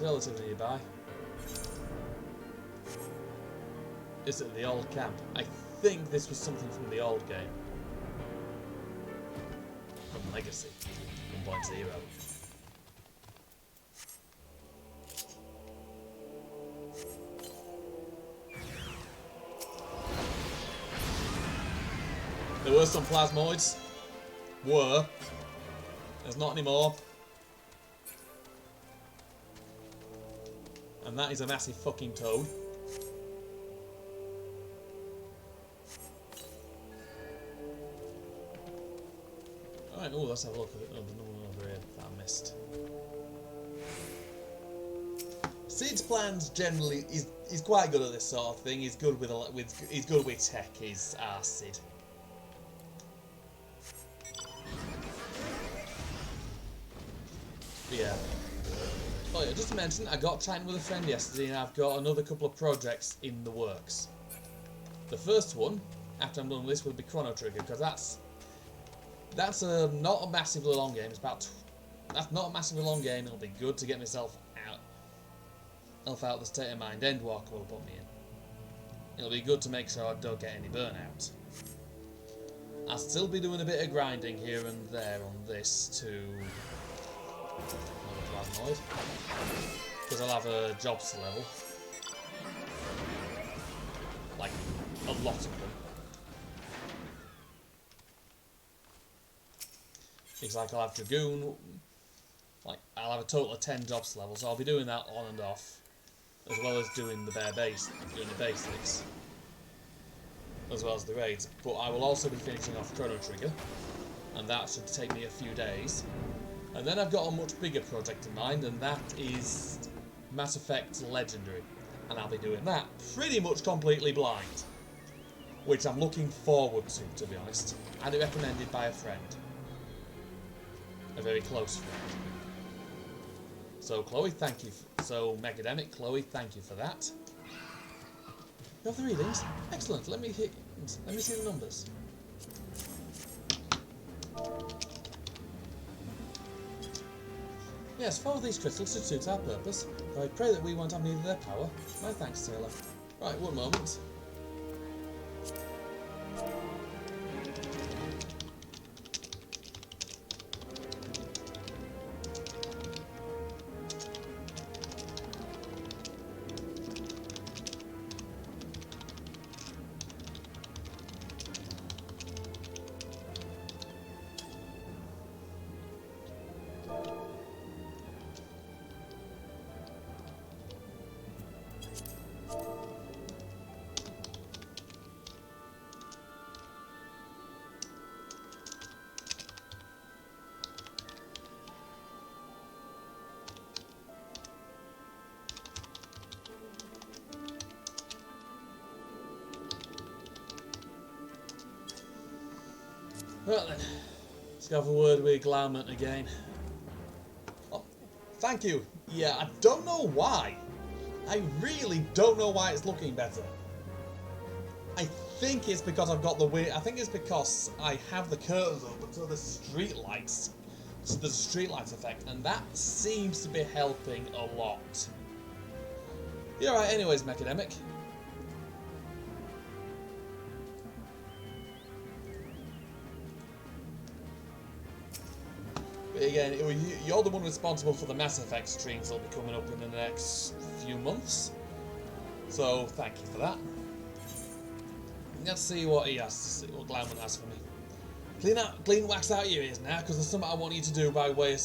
relatively nearby. It's at the old camp. I think this was something from the old game. From Legacy 1.0. There were some plasmoids. There's not anymore. And that is a massive fucking toad. Right, oh, let's have a look at another area that I missed. Sid's plans generally he's quite good at this sort of thing. He's good with he's good with tech. He's Sid. But yeah. Oh yeah, just to mention, I got chatting with a friend yesterday, and I've got another couple of projects in the works. The first one, after I'm done with this, will be Chrono Trigger, because that's not a massively long game. That's not a massively long game. It'll be good to get myself out the state of mind Endwalker will put me in. It'll be good to make sure I don't get any burnout. I'll still be doing a bit of grinding here and there on this to because I'll have a jobs level, like a lot of them. It's like I'll have Dragoon, like I'll have a total of 10 jobs levels. So I'll be doing that on and off, as well as doing the basics, as well as the raids. But I will also be finishing off Chrono Trigger, and that should take me a few days. And then I've got a much bigger project in mind, and that is Mass Effect Legendary. And I'll be doing that pretty much completely blind, which I'm looking forward to be honest. I had it recommended by a friend. A very close friend. So Chloe, thank you. So Megademic, Chloe, thank you for that. You have the readings? Excellent. Let me see the numbers. Yes, follow these crystals to suit our purpose. Though I pray that we won't have need of their power. My thanks, Taylor. Right, one moment. Right then, let's go have a word with Glaument again. Oh, thank you. Yeah, I don't know why. I really don't know why it's looking better. I think it's because I've got the weird. I think it's because I have the curtains open so there's street lights. So there's a street lights effect, and that seems to be helping a lot. You're right, anyways, Mechademic. Again, you're the one responsible for the Mass Effect streams that'll be coming up in the next few months. So, thank you for that. Let's see what he has to see, what Glaument has for me. Clean wax out your ears now, because there's something I want you to do by way of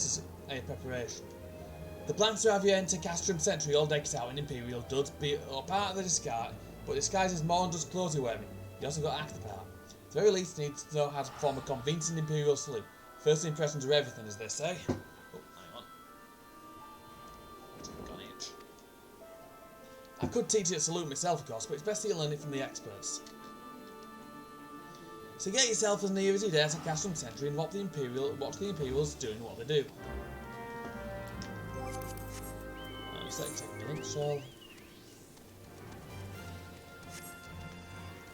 a preparation. The plan's to have you enter Castrum Sentry all decked out in Imperial duds, be or part of the disguise, but disguise is more than just clothes you're wearing. You also got to act the part. At the very least, you need to know how to perform a convincing Imperial salute. First impressions are everything, as they say. Oh, hang on. Got an itch. I could teach you to salute myself, of course, but it's best that you learn it from the experts. So get yourself as near as you dare to Castrum Sentry and watch the Imperials doing what they do. Take a minute, shall.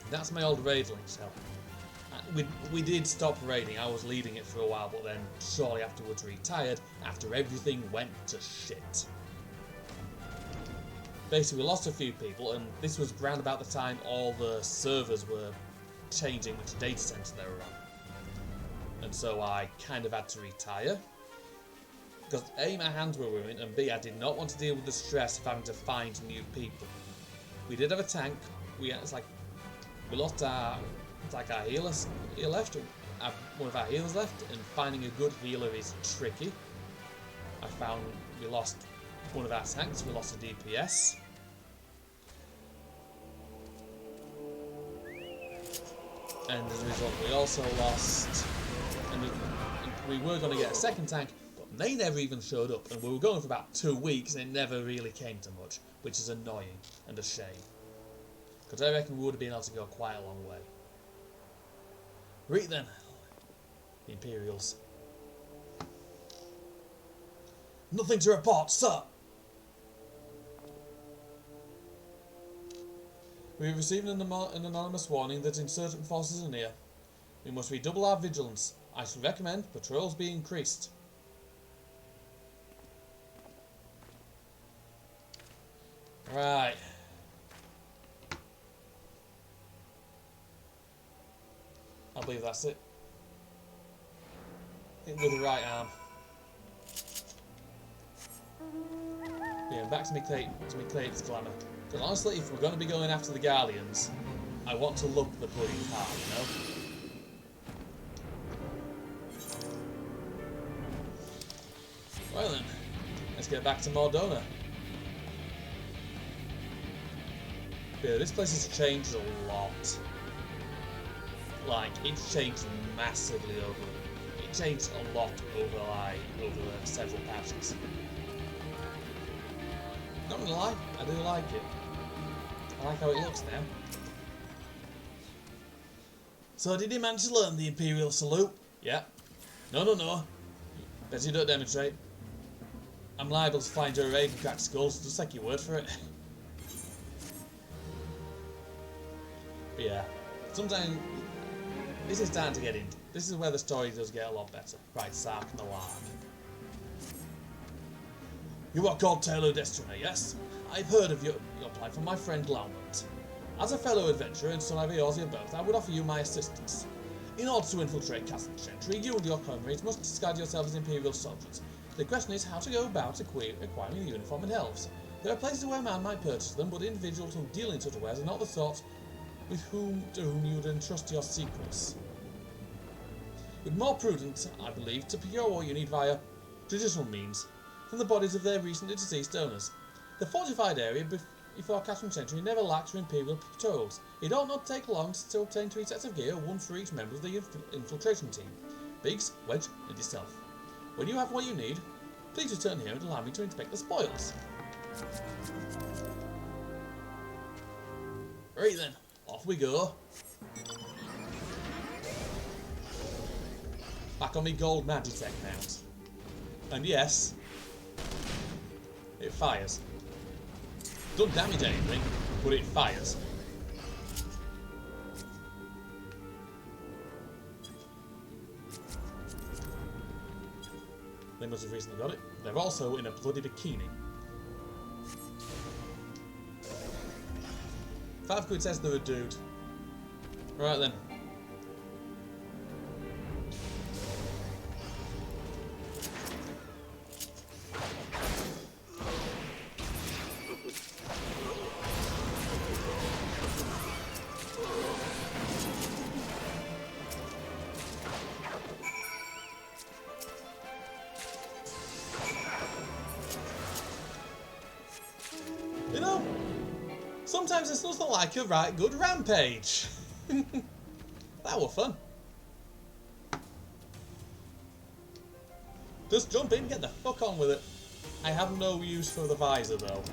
That's my old raid link shell. We did stop raiding. I was leading it for a while, but then shortly afterwards retired after everything went to shit. Basically, we lost a few people, and this was around about the time all the servers were changing which data center they were on. And so I kind of had to retire. Because A, my hands were ruined, and B, I did not want to deal with the stress of having to find new people. We did have a tank. We lost our healers left. One of our healers left, and finding a good healer is tricky. I found we lost one of our tanks. We lost a DPS. And as a result, we also lost. And we were going to get a second tank, but they never even showed up, and we were going for about 2 weeks and it never really came to much, which is annoying and a shame. Because I reckon we would have been able to go quite a long way. Right then, the Imperials. Nothing to report, sir. We have received an anonymous warning that insurgent forces are near. We must redouble our vigilance. I should recommend patrols be increased. Right. I believe that's it. Hit with the right arm. Yeah, back to me Clayton's glamour. Because honestly, if we're going to be going after the Guardians, I want to look the bloody part, you know? Well then, let's get back to Mordona. Yeah, this place has changed a lot. Like, it's changed massively over. It changed a lot over several patches. Not gonna lie, I do like it. I like how it looks now. So did he manage to learn the Imperial salute? Yeah. No. Bet you don't demonstrate. I'm liable to fly into a raid and crack skulls, just take your word for it. But yeah, sometimes this is time to get in. This is where the story does get a lot better. Right, Sark and the Lark. You are called Taylor Destiny, yes? I've heard of your plight from my friend Laumont. As a fellow adventurer and son of yours here both, I would offer you my assistance. In order to infiltrate Castle Chantry, you and your comrades must disguise yourselves as Imperial soldiers. The question is how to go about acquiring the uniform and elves. There are places where a man might purchase them, but individuals who deal in such wares are not the sort to whom you would entrust your secrets. It would be more prudent, I believe, to procure what you need via traditional means from the bodies of their recently deceased owners. The fortified area before Castle Chantry never lacked for Imperial patrols. It ought not take long to obtain 3 sets of gear, 1 for each member of the infiltration team. Biggs, Wedge, and yourself. When you have what you need, please return here and allow me to inspect the spoils. Right then, off we go. Back on me gold Magitech mount. And yes, it fires. Doesn't damage anything, but it fires. They must have recently got it. They're also in a bloody bikini. 5 quid says they're a dude. Right then. You know, sometimes it's nothing like a right good rampage. That was fun. Just jump in, get the fuck on with it. I have no use for the visor though.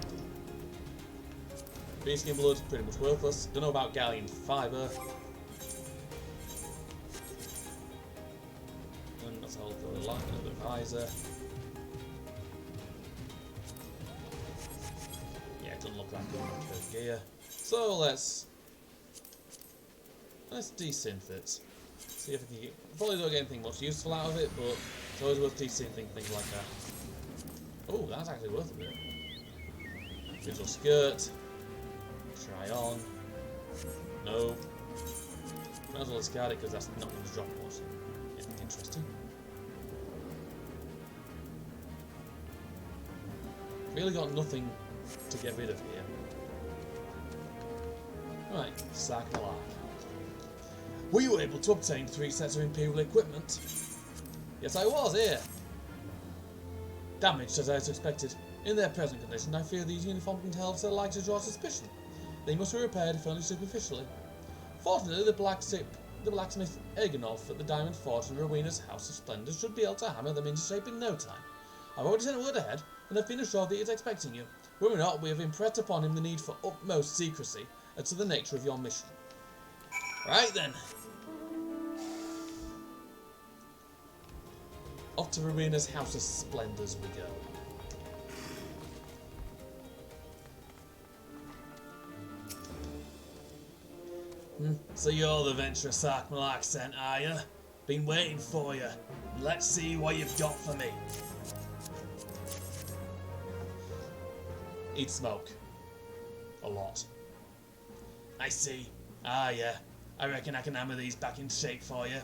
Bearskin blood's pretty much worthless. Don't know about galleon fibre. And that's all for the light of the visor. Yeah, it doesn't look like good gear. So let's desynth it. See if we can get, probably don't get anything much useful out of it, but it's always worth desynthing things like that. Oh, that's actually worth a bit. Visual skirt. Try on. No. Might as well discard it because that's not going to drop much. Anything interesting. Really got nothing to get rid of here. Right, Sark and the Lark. Were you able to obtain 3 sets of Imperial equipment? Yes, I was here. Damaged as I suspected. In their present condition, I fear these uniformed elves are like to draw suspicion. They must be repaired if only superficially. Fortunately, the black the blacksmith Egenolf at the Diamond Forge in Rowena's House of Splendour should be able to hammer them into shape in no time. I've already sent word ahead, and have been assured that he is expecting you. Were we not, we have impressed upon him the need for utmost secrecy as to the nature of your mission. Right then. Off to Rowena's House of Splendours we go. So you're the venturer Sarkmalak sent, are you? Been waiting for you. Let's see what you've got for me. Eat smoke. A lot. I see. Ah, yeah. I reckon I can hammer these back in shape for you.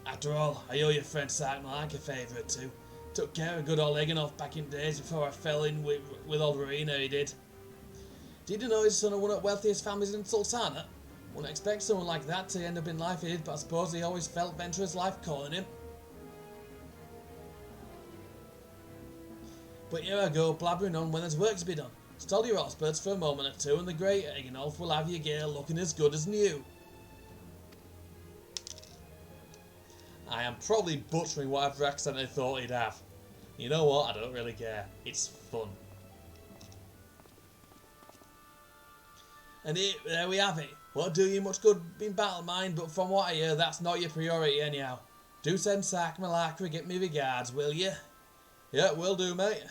After all, I owe your friend Sarkmalak a favour or two. Took care of good old Egenolf back in days before I fell in with old Rowena, he did. Did you know his son of one of the wealthiest families in Sultana? Wouldn't expect someone like that to end up in life he did, but I suppose he always felt venturer's life calling him. But here I go, blabbering on when there's work to be done. Stall your oxbirds for a moment or two, and the great Egenolf will have your gear looking as good as new. I am probably butchering whatever accent I thought he'd have. You know what? I don't really care. It's fun. And there we have it. Won't do you much good in battle, mind, but from what I hear, that's not your priority anyhow. Do send Sarkmalak to get me regards, will you? Yeah, will do, mate.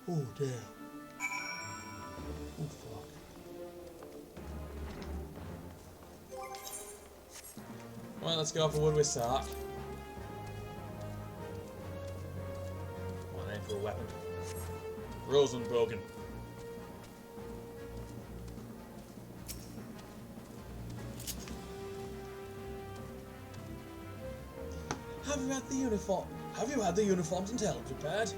Oh dear. Oh fuck. Right, let's go for wood with Sark. One aim for a weapon. Rosenbogen. Have you had the uniforms and tails repaired?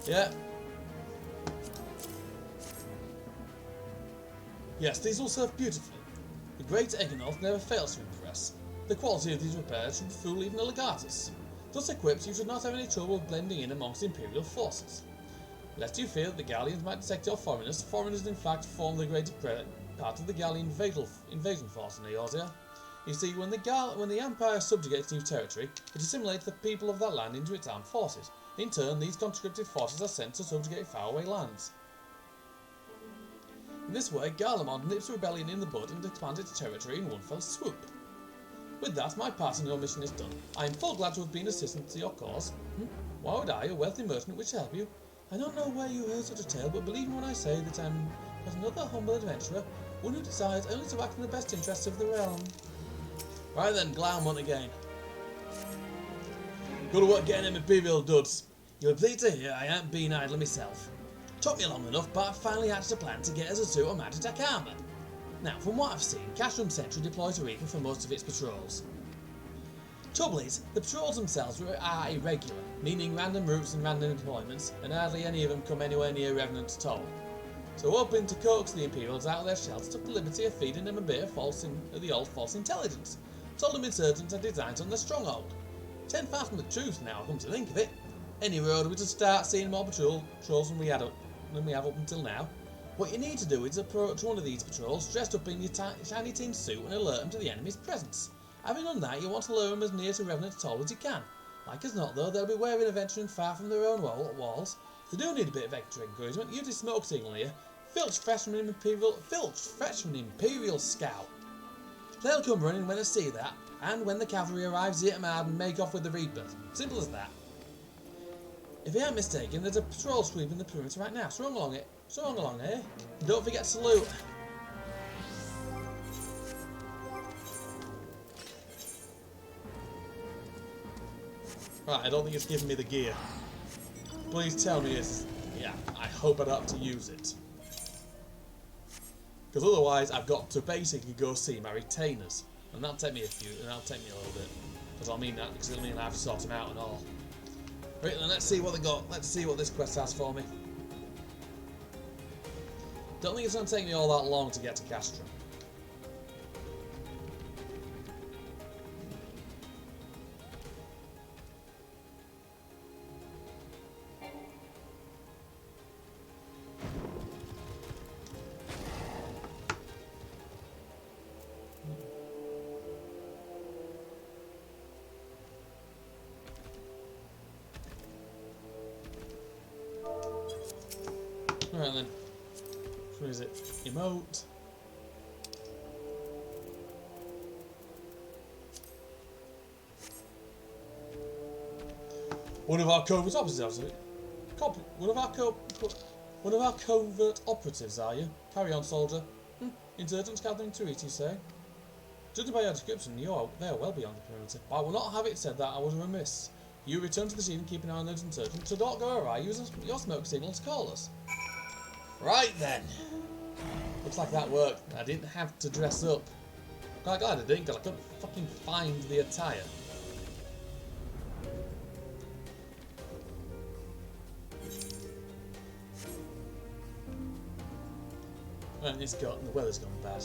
Yeah. Yes, these will serve beautifully. The great Egenolf never fails to impress. The quality of these repairs should fool even a legatus. Thus equipped, you should not have any trouble blending in amongst imperial forces. Lest you fear that the Gallians might detect your foreigners in fact form the greater part of the Gallian invasion force in Eorzea. You see, when the Empire subjugates new territory, it assimilates the people of that land into its armed forces. In turn, these conscripted forces are sent to subjugate faraway lands. In this way, Garlemald nips rebellion in the bud and expands its territory in one fell swoop. With that, my part in your mission is done. I am full glad to have been assistant to your cause. Why would I, a wealthy merchant, wish to help you? I don't know where you heard such a tale, but believe me when I say that I am but another humble adventurer, one who desires only to act in the best interests of the realm. Right then, Glaumont again. Good work getting him imperial duds. You'll be pleased to hear I ain't been idle myself. Took me long enough, but I finally hatched a plan to get us a suit of Magitek armour. Now, from what I've seen, Castrum Sentry deploys Eureka for most of its patrols. Trouble is, the patrols themselves are irregular, meaning random routes and random deployments, and hardly any of them come anywhere near Revenant at all. So hoping to coax the Imperials out of their shells, took the liberty of feeding them a bit of the old false intelligence. Told them insurgents had designs on their stronghold. 10 far from the truth now, I come to think of it. Any road we should start seeing more patrols than we have up until now. What you need to do is approach one of these patrols dressed up in your shiny tin suit and alert them to the enemy's presence. Having done that, you want to lure them as near to Revenant at all as you can. Like as not though, they'll be wary of venturing far from their own walls. If they do need a bit of extra encouragement, use this smoke signal here. Filch fresh from an Imperial Scout. They'll come running when they see that, and when the cavalry arrives, hit them hard and make off with the Reapers. Simple as that. If I ain't mistaken, there's a patrol sweeping the perimeter right now. Swung along, eh? And don't forget to salute. Right, I don't think it's giving me the gear. Please tell me it's... Yeah, I hope I don't have to use it. Because otherwise I've got to basically go see my retainers. And that'll take me a little bit. Because it'll mean I have to sort them out and all. Right then, let's see what they got. Let's see what this quest has for me. Don't think it's going to take me all that long to get to Castrum. Right then. Where is it? Emote. One of our covert operatives, one of our covert operatives, are you? Carry on, soldier. Insurgents gathering to eat, you say? Judging by your description, they are well beyond the perimeter. But I will not have it said that I was remiss. You return to the scene and keep an eye on those insurgents. So don't go awry. Use your smoke signal to call us. Right then. Looks like that worked. I didn't have to dress up. Quite glad I didn't, because I couldn't fucking find the attire. And the weather's gone bad.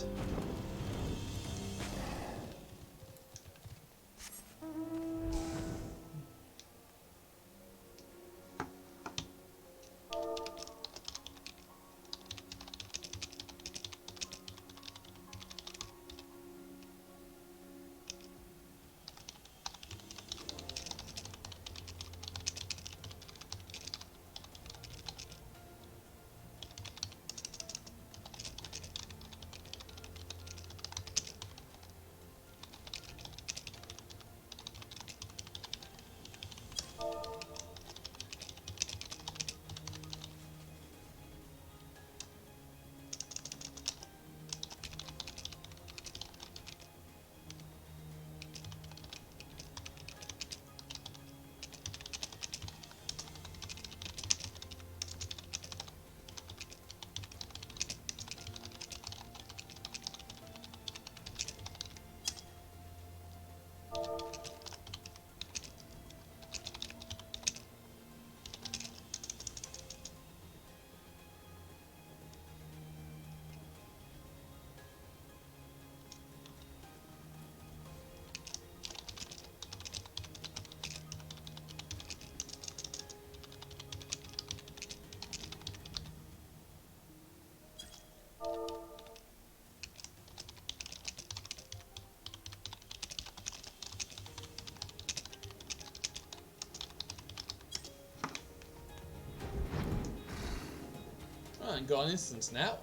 Right, got an instance now.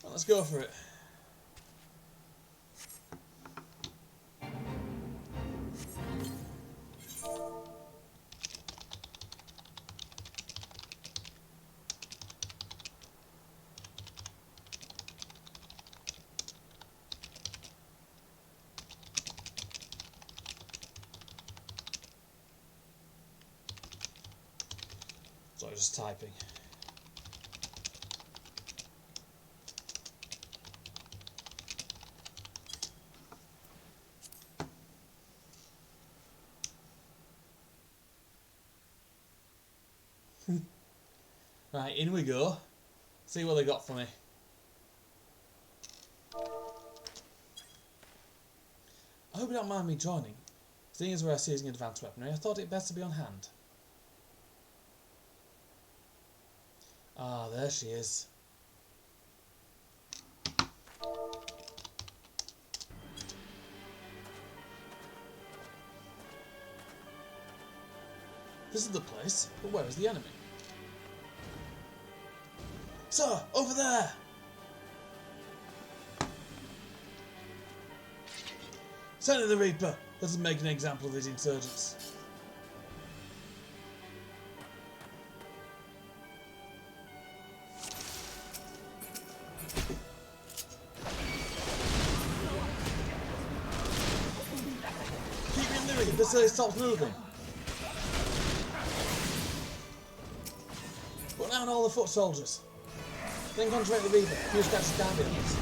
Well, let's go for it. Sorry, just typing. Right, in we go. See what they got for me. I hope you don't mind me joining. Seeing as we're seizing advanced weaponry, I thought it best to be on hand. Ah, there she is. This is the place, but where is the enemy? Sir, over there! Send in the Reaper. Let's make an example of these insurgents. Keep in the Reaper so it stops moving. Put down all the foot soldiers. Then concentrate the Reaper. Use catch the Guardians.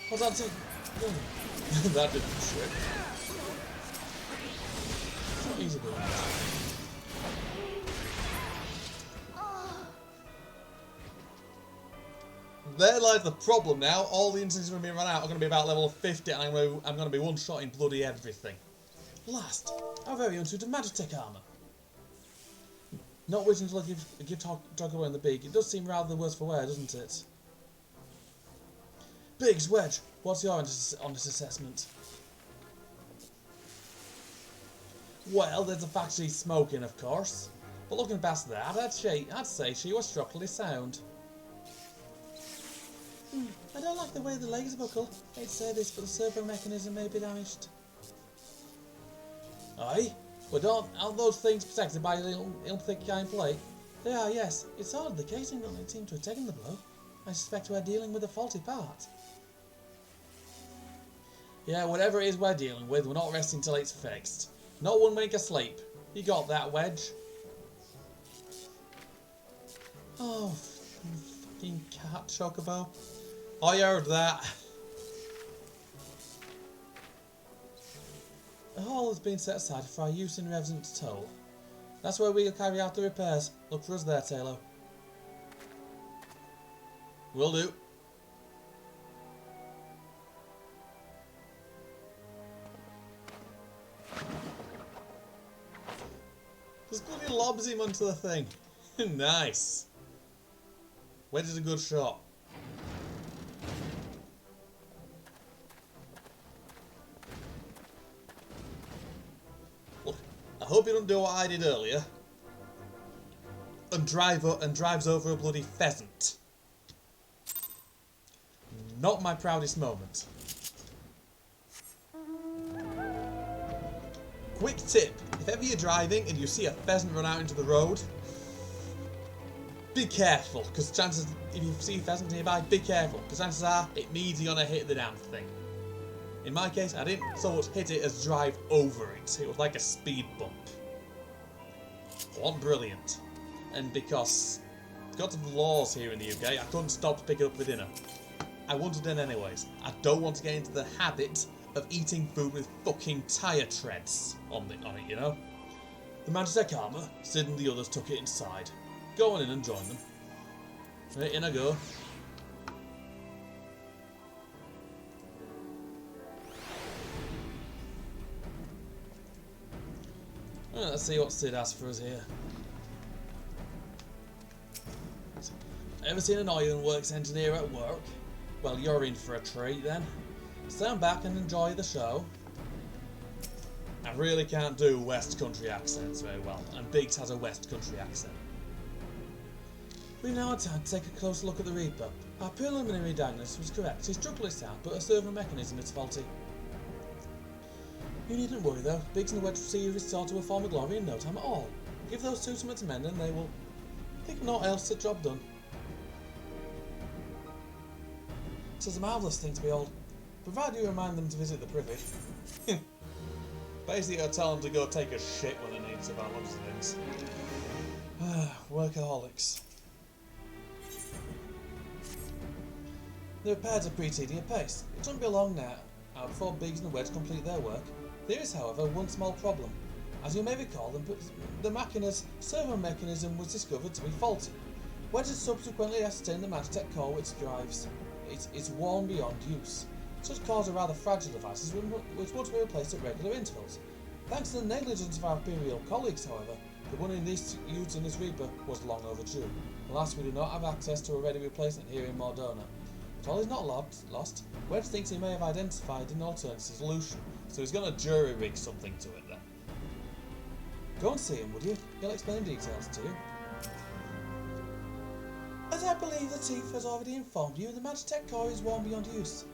What's that? That did the trick. It's not easy doing that. There lies the problem now. All the instances when we run out are going to be about level 50 and I'm going to be one-shotting bloody everything. Last, our very own suit of Magitech armour. Not waiting until I give Dog away in the beak. It does seem rather the worse for wear, doesn't it? Biggs, Wedge, what's your honest assessment? Well, there's the fact she's smoking, of course. But looking past that, I'd say she was structurally sound. I don't like the way the legs buckle. I'd say this, but the servo mechanism may be damaged. Aye? Well, aren't those things protected by a little thick iron plate? They are, yes. It's odd, the casing doesn't seem to have taken the blow. I suspect we're dealing with a faulty part. Yeah, whatever it is we're dealing with, we're not resting till it's fixed. Not one wink of sleep. You got that, Wedge? Oh, fucking cat, Chocobo. I heard that. The hall has been set aside for our use in Revenant's Toll. That's where we'll carry out the repairs. Look for us there, Taylor. Will do. Just bloody lobs him onto the thing. Nice. Wedge is a good shot. Look, I hope you don't do what I did earlier and drives over a bloody pheasant. Not my proudest moment. Quick tip, if ever you're driving and you see a pheasant run out into the road, be careful, because chances, if you see a pheasant nearby, be careful, because chances are it means you're going to hit the damn thing. In my case, I didn't so much hit it as drive over it. It was like a speed bump. Wasn't brilliant. And because of the laws here in the UK, I couldn't stop to pick it up for dinner. I wanted it anyways. I don't want to get into the habit of eating food with fucking tyre treads on it, you know? The Magitech armour, Sid and the others took it inside. Go on in and join them. Right, in I go. Well, let's see what Sid has for us here. Ever seen an ironworks engineer at work? Well, you're in for a treat then. Stand back and enjoy the show. I really can't do West Country accents very well, and Biggs has a West Country accent. We've now had time to take a closer look at the Reaper. Our preliminary diagnosis was correct. He's structurally sound, but a servo mechanism is faulty. You needn't worry though. Biggs and the Wedge will see you restore to a former glory in no time at all. Give those two something to mend and they will think naught else the job done. It's a marvellous thing to behold, provided you remind them to visit the privy. Basically, I'll tell them to go take a shit when they need to, by looks of things. Workaholics. The repairs are proceeding apace. It shouldn't be long now before Biggs and the Wedge complete their work. There is, however, one small problem. As you may recall, the Machina's servo mechanism was discovered to be faulty. Wedge has subsequently ascertained the Magitech core which drives. It's worn beyond use. Such cores are rather fragile devices which must be replaced at regular intervals. Thanks to the negligence of our Imperial colleagues, however, the one used in this Reaper was long overdue. Alas, we do not have access to a ready replacement here in Mordona. But all is not lost. Wedge thinks he may have identified an alternative solution, so he's going to jury rig something to it then. Go and see him, would you? He'll explain details to you. As I believe the Chief has already informed you, the Magitech core is worn beyond use.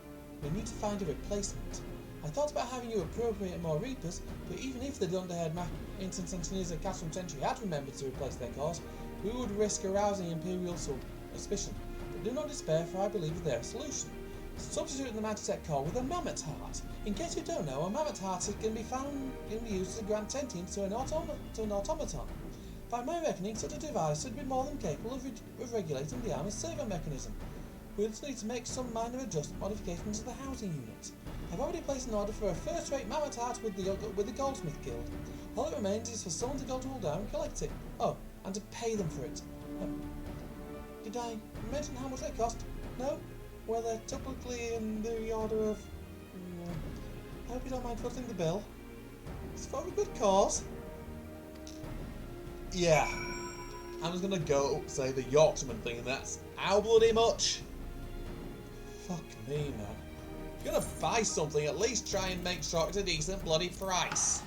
We need to find a replacement. I thought about having you appropriate more Reapers, but even if the Dunderhead Maintenance Engineers at Catherine Century had remembered to replace their cores, we would risk arousing Imperial suspicion. But do not despair, for I believe there is a solution. Substitute the Magitech core with a Mammoth Heart. In case you don't know, a Mammoth Heart can be used as a grant sentience to an automaton. By my reckoning, such a device would be more than capable of regulating the armor's servo mechanism. We'll just need to make some minor modifications to the housing unit. I've already placed an order for a first-rate Mammoth Heart with the Goldsmith Guild. All it remains is for someone to go to Ul'dah and collect it. Oh, and to pay them for it. Did I mention how much they cost? No? Well, they're typically in the order of... I hope you don't mind footing the bill. It's for a good cause. Yeah. I'm just gonna go say the Yorkshireman thing, and that's how bloody much. Fuck me, man. If you're gonna buy something, at least try and make sure it's a decent bloody price.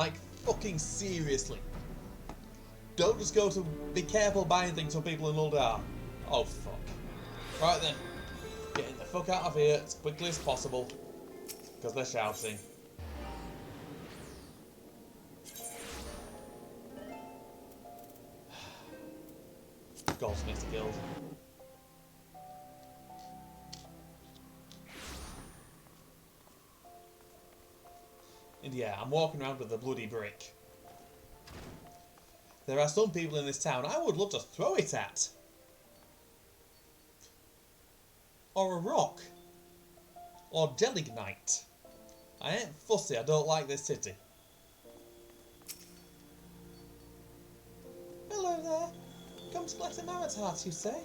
Like, fucking seriously. Don't just go to be careful buying things from people in Uldar. Oh, fuck. Right then. Getting the fuck out of here as quickly as possible. Because they're shouting. Goldsmith's Guild. And yeah, I'm walking around with a bloody brick. There are some people in this town I would love to throw it at. Or a rock. Or Delignite. I ain't fussy, I don't like this city. Hello there. Come to collect a mammoth heart, you say?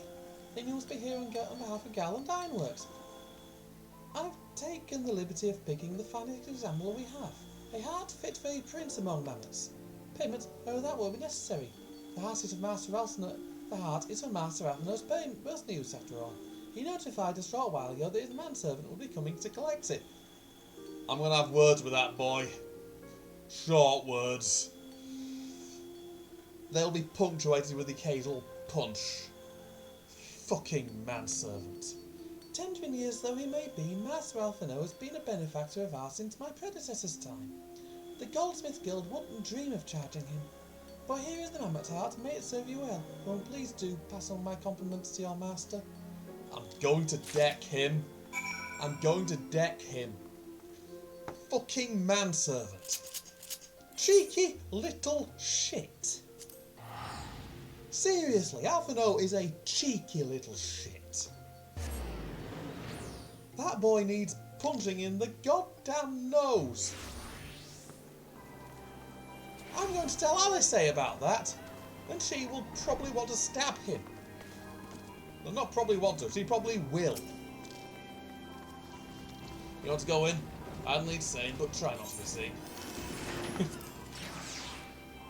Then you must be here on behalf of Garland Ironworks. I've taken the liberty of picking the finest example we have. A heart fit for a prince among mammoths. Payment? Oh, that won't be necessary. The heart is of Master Althano. The heart is for Master Althano's personal use, after all. He notified a short while ago that his manservant will be coming to collect it. I'm gonna have words with that boy. Short words. They'll be punctuated with the occasional punch. Fucking manservant. 10 years though he may be, Master Althano has been a benefactor of ours since my predecessor's time. The Goldsmith Guild wouldn't dream of charging him. But here is the mammoth heart, may it serve you well. Oh, please do pass on my compliments to your master. I'm going to deck him. I'm going to deck him. Fucking manservant. Cheeky little shit. Seriously, Althano is a cheeky little shit. That boy needs punching in the goddamn nose. I'm going to tell Alice about that, and she will probably want to stab him. Well, not probably want to, she probably will. You want to go in? I don't need saying, but try not to be seen.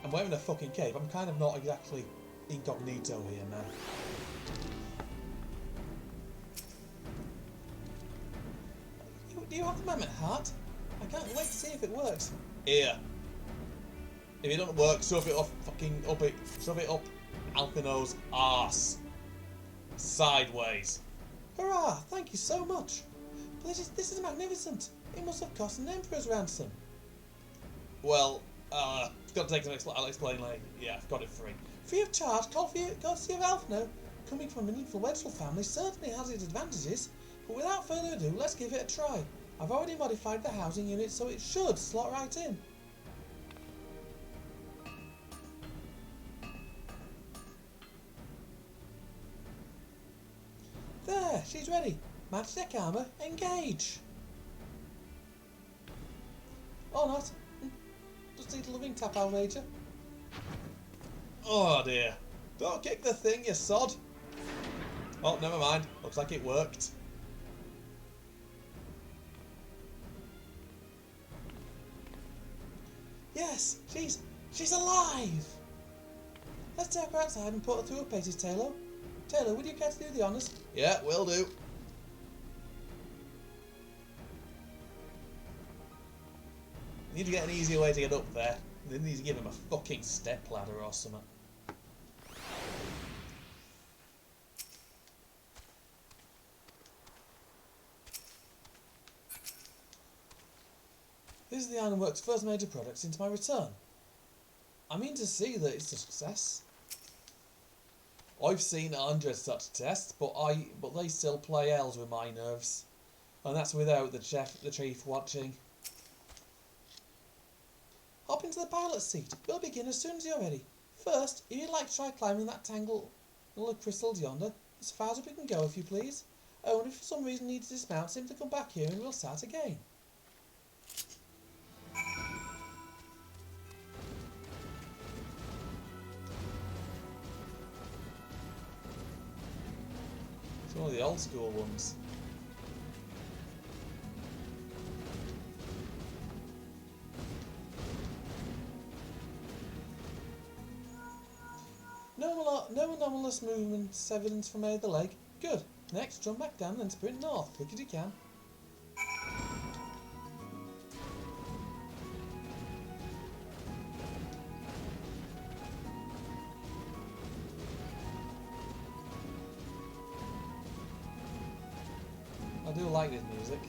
I'm wearing a fucking cape, I'm kind of not exactly incognito here, man. Do you have the mammoth heart? I can't wait to see if it works. Here. If it doesn't work, shove it shove it up Althano's arse. Sideways. Hurrah! Thank you so much. But this is magnificent. It must have cost an emperor's ransom. Well, it's got to take some I'll explain later. Yeah, I've got it free. Free of charge, courtesy of Althano. Coming from an influential family certainly has its advantages. But without further ado, let's give it a try. I've already modified the housing unit so it should slot right in. There, she's ready. Match deck armour, engage. Or not. Just need a loving tap, I'll wager. Oh dear. Don't kick the thing, you sod. Oh, never mind. Looks like it worked. Yes, she's alive. Let's take her outside and put her through her paces, Taylor. Taylor, would you care to do the honours? Yeah, will do. Need to get an easier way to get up there. They need to give him a fucking step ladder or something. This is the Ironworks' first major product since my return. I mean to see that it's a success. I've seen 100 such tests, but they still play L's with my nerves. And that's without the chief watching. Hop into the pilot's seat. We'll begin as soon as you're ready. First, if you'd like to try climbing that tangle of crystals yonder, as far as we can go, if you please. Oh, and if for some reason you need to dismount, simply come back here and we'll start again. It's one of the old school ones. No anomalous movements evidence from either leg. Good. Next, jump back down and sprint north, quick as you can. do like this music.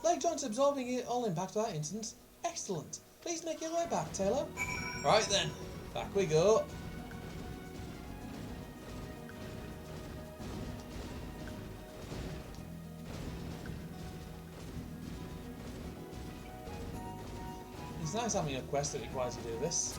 Leg joints absorbing it all impact without incident. Excellent. Please make your way back, Taylor. Right then, back we go. It's nice having a quest that requires you to do this.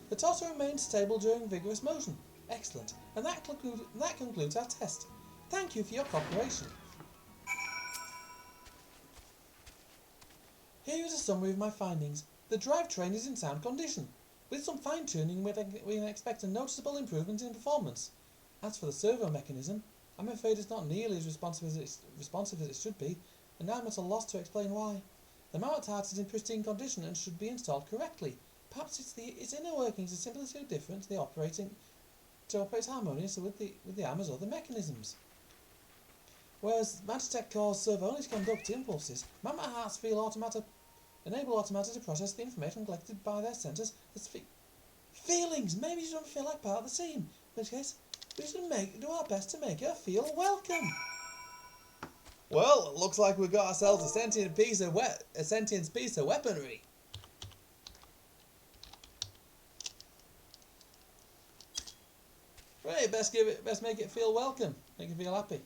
The tosser remains stable during vigorous motion. Excellent. And that concludes our test. Thank you for your cooperation. Here is a summary of my findings. The drivetrain is in sound condition. With some fine-tuning, we can expect a noticeable improvement in performance. As for the servo mechanism, I'm afraid it's not nearly as responsive as it should be, and I'm at a loss to explain why. The mount heart is in pristine condition and should be installed correctly. Perhaps its inner workings are simply too different to operate harmoniously with the ARM's other mechanisms. Whereas Magitech cores serve only to conduct impulses, Mammoth hearts enable automata to process the information collected by their sensors as feelings. Maybe she doesn't feel like part of the team, in which case we should do our best to make her feel welcome. Well, it looks like we've got ourselves a sentient piece of weaponry. Right, best make it feel welcome, make it feel happy.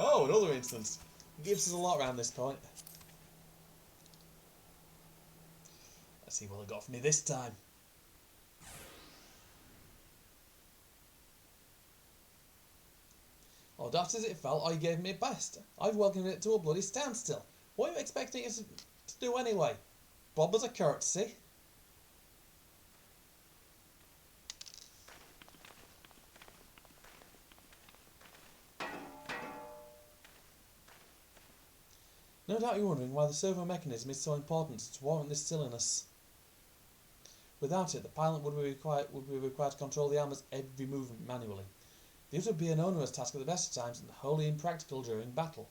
Oh, another instance. It gives us a lot around this point. Let's see what it got for me this time. Oh, daft as it felt, I gave me best. I've welcomed it to a bloody standstill. What are you expecting us to do anyway? Bob as a courtesy. No doubt you're wondering why the servo mechanism is so important to warrant this silliness. Without it, the pilot would be required to control the armor's every movement manually. This would be an onerous task at the best of times and wholly impractical during battle.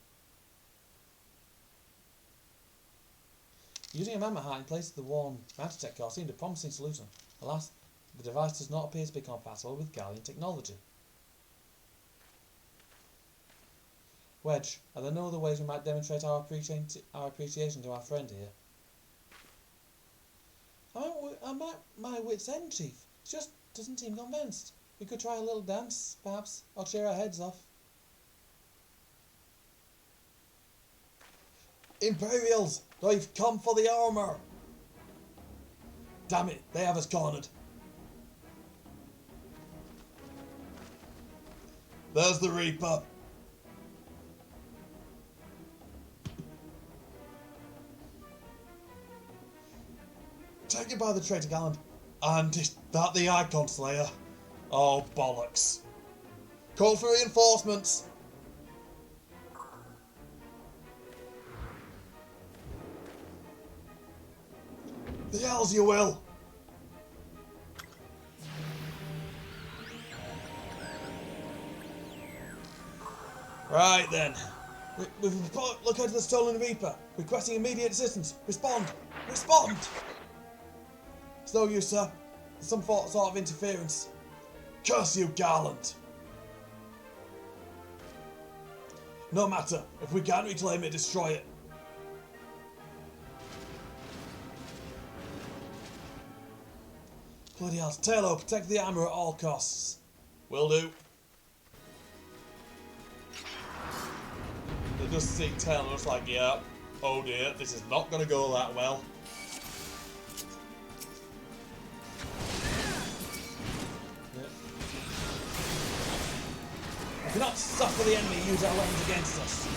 Using a mammoth heart in place of the worn Magitech core seemed a promising solution. Alas, the device does not appear to be compatible with Gallian technology. Wedge, are there no other ways we might demonstrate our appreciation to our friend here? I'm at my wit's end, Chief. It just doesn't seem convinced. We could try a little dance, perhaps, or cheer our heads off. Imperials! They've come for the armour! Damn it, they have us cornered. There's the Reaper. Take it by the traitor gallant. And is that the Icon Slayer? Oh, bollocks. Call for reinforcements. The hells you will. Right then. We've located the stolen Reaper. Requesting immediate assistance. Respond. Respond. It's no use, sir. There's some sort of interference. Curse you, Garland! No matter. If we can't reclaim it, destroy it. Bloody hell. Taylor, protect the armour at all costs. Will do. They just see Taylor and it's like, yeah, oh dear, this is not going to go that well. We cannot suffer the enemy use our weapons against us.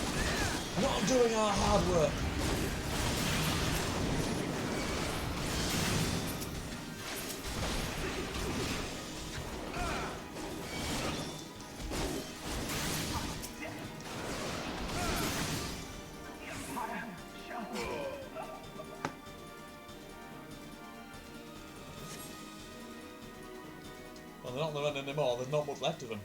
We're not doing our hard work. Well, they're not the men anymore. There's not much left of them.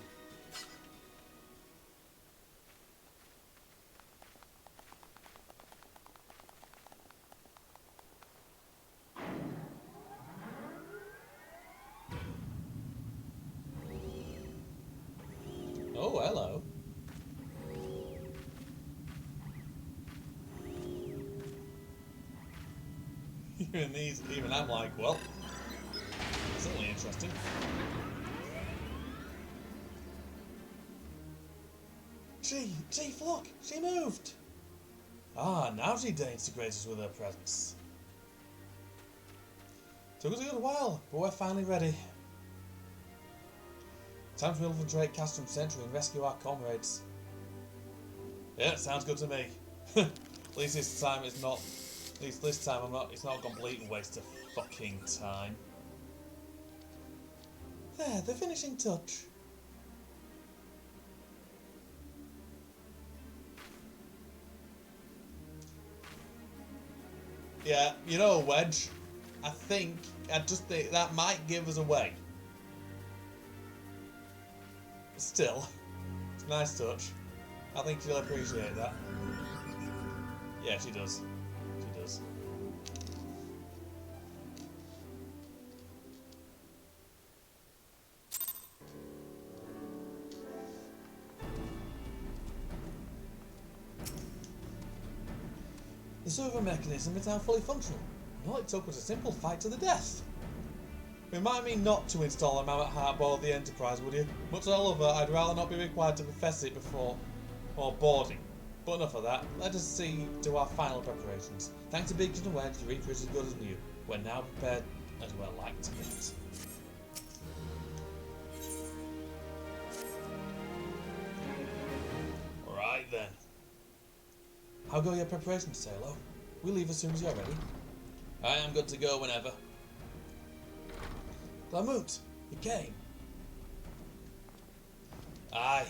Even I'm like, well, certainly interesting. Chief, look, she moved. Ah, now she deigns to grace us with her presence. Took us a good while, but we're finally ready. Time to infiltrate Castrum Sentry and rescue our comrades. Yeah, sounds good to me. At least this time it's not. At least this time it's not a complete waste of fucking time. There, the finishing touch. Yeah, you know, Wedge. I just think that might give us away. Still, it's a nice touch. I think she'll appreciate that. Yeah, she does. She does. The server mechanism is now fully functional. And all it took was a simple fight to the death. Remind me not to install a mammoth hardboard the Enterprise, would you? Much as I love her, I'd rather not be required to profess it before boarding. But enough of that. Let us see to our final preparations. Thanks to Beacon and Wedge, the Reaper is as good as new. We're now prepared as we're like to get. Right then. How go your preparations, Salo? We'll leave as soon as you're ready. I am good to go whenever. Glamut, you came. Aye.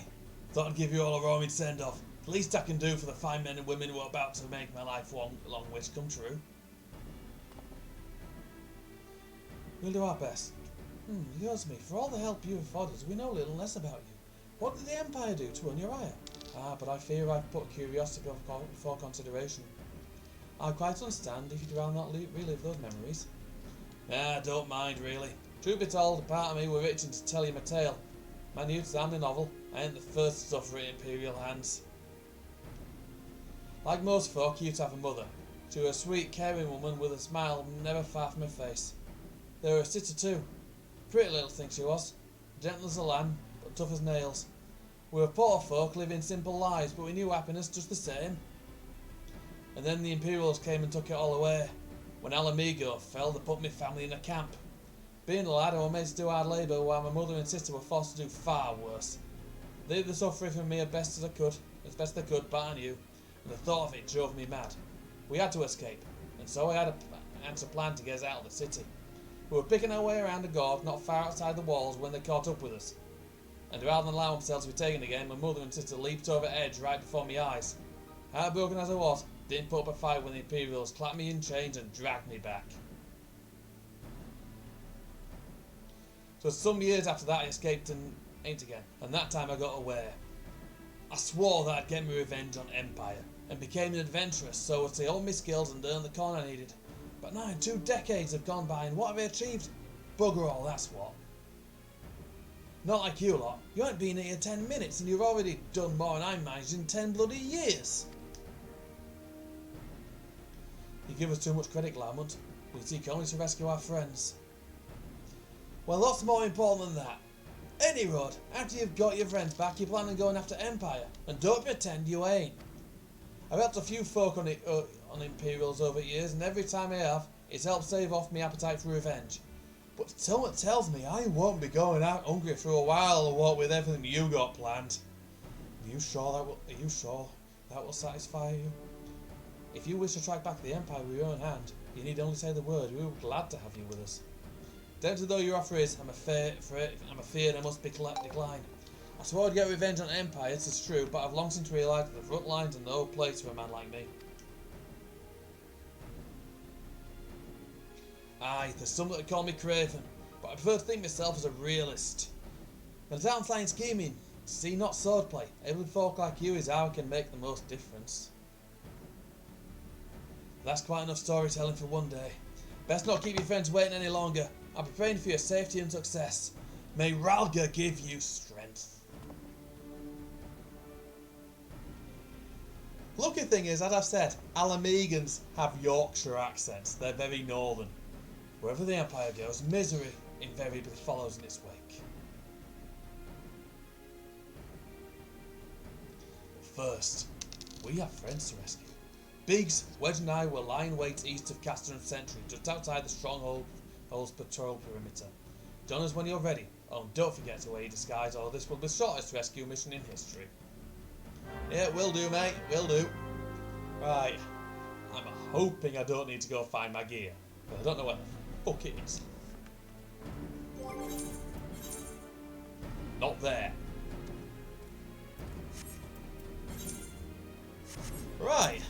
Thought I'd give you all a roaming send-off. The least I can do for the fine men and women who are about to make my lifelong wish come true. We'll do our best. Yours me, for all the help you afforded us, we know little less about you. What did the Empire do to earn your ire? Ah, but I fear I've put curiosity before consideration. I quite understand if you'd rather not relive those memories. Ah, don't mind, really. Truth be told, a part of me were itching to tell you my tale. My new family novel. I ain't the first to suffer in Imperial hands. Like most folk, you used to have a mother. She was a sweet, caring woman with a smile never far from her face. There were a sister too. Pretty little thing she was. Gentle as a lamb, but tough as nails. We were poor folk living simple lives, but we knew happiness just the same. And then the Imperials came and took it all away. When Alamigo fell, they put my family in a camp. Being a lad, I was made to do hard labour, while my mother and sister were forced to do far worse. They did the suffering for me as best they could, but I knew, and the thought of it drove me mad. We had to escape, and so I had to plan to get us out of the city. We were picking our way around a gorge not far outside the walls when they caught up with us. And rather than allow themselves to be taken again, my mother and sister leaped over edge right before my eyes. Heartbroken as I was, didn't put up a fight when the Imperials clapped me in chains and dragged me back. So some years after that I escaped and ain't again, and that time I got away. I swore that I'd get my revenge on Empire, and became an adventurer so as to hone my skills and earn the coin I needed. But now 2 decades have gone by, and what have I achieved? Bugger all, that's what. Not like you lot. You ain't been here 10 minutes and you've already done more than I managed in 10 bloody years. You give us too much credit, Glamut. We seek only to rescue our friends. Well, lots more important than that. Any road, after you've got your friends back, you plan on going after Empire, and don't pretend you ain't. I've helped a few folk on Imperials over the years, and every time I have, it's helped save off my appetite for revenge. But someone tells me I won't be going out hungry for a while, or what with everything you got planned. Are you sure that will satisfy you? If you wish to track back the Empire with your own hand, you need only say the word. We were glad to have you with us. Tempted though your offer is, I'm afeard I must decline. I swore I'd get revenge on Empire, it is true, but I've long since realised that the front lines are no place for a man like me. Aye, there's some that call me craven, but I prefer to think myself as a realist. When the town's lying scheming, see not swordplay. Able folk like you is how I can make the most difference. That's quite enough storytelling for one day. Best not keep your friends waiting any longer. I'm preparing for your safety and success. May Ralga give you strength. Lucky thing is, as I've said, Alamegans have Yorkshire accents. They're very northern. Wherever the Empire goes, misery invariably follows in its wake. First, we have friends to rescue. Biggs, Wedge and I will lie in wait east of Castor and Sentry, just outside the Stronghold's patrol perimeter. Join us when you're ready. Oh, and don't forget to wear your disguise, or this will be the shortest rescue mission in history. Yeah, will do, mate, will do. Right, I'm hoping I don't need to go find my gear, but I don't know where the fuck it is. Not there. Right,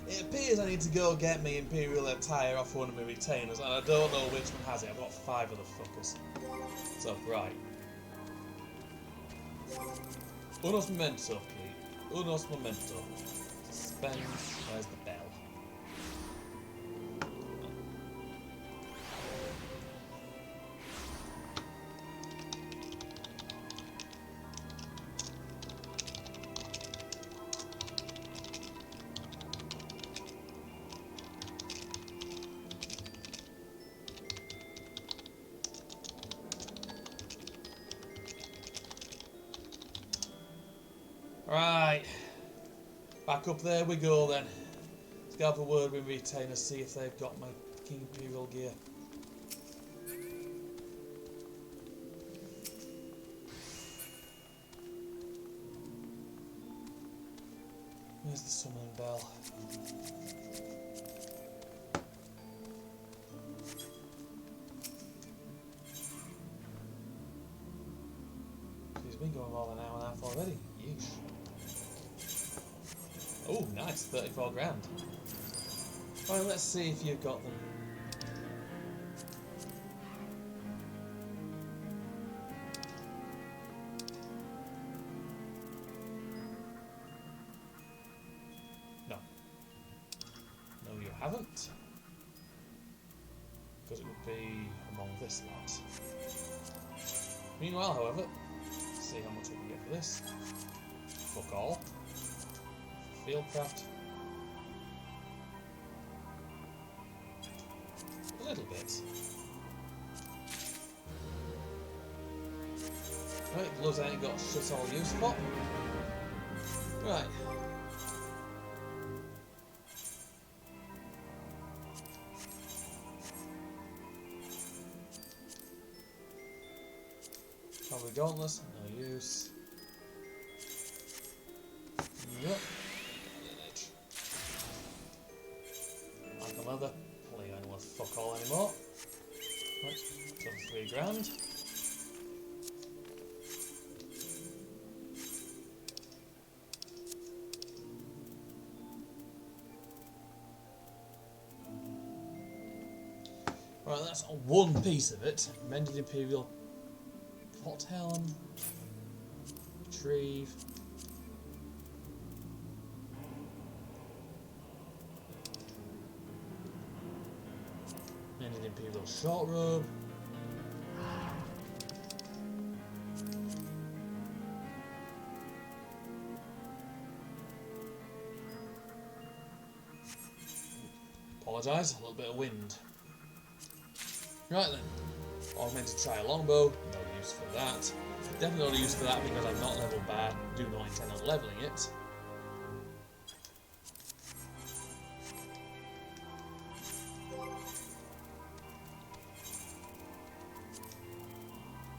it appears I need to go get me Imperial attire off one of my retainers, and I don't know which one has it. I've got 5 of the fuckers. So, right. Unos momento, please. Unos momento. Suspend. Where's the bell? Right, back up there we go then. Let's go have a word with retainers, see if they've got my King Imperial gear. Where's the summoning bell? He's been going more than an hour and a half already. Yeesh. Oh, nice, 34 grand. Right, let's see if you've got them. No. No, you haven't. Because it would be among this lot. Meanwhile, however, let's see how much we can get for this. Fuck all. Fieldcraft. A little bit. Right, gloves I ain't got shit all use for. Right. Probably dauntless, no use. Yep. Like a leather. Probably I don't want to fuck all anymore. Right, so 3 grand. Right, that's one piece of it. Mended Imperial Pot Helm. Retrieve. Mended Imperial Short Robe. Apologise, a little bit of wind. Right then, augmented try a longbow, no use for that. Definitely no use for that because I'm not level bad, do not intend on levelling it.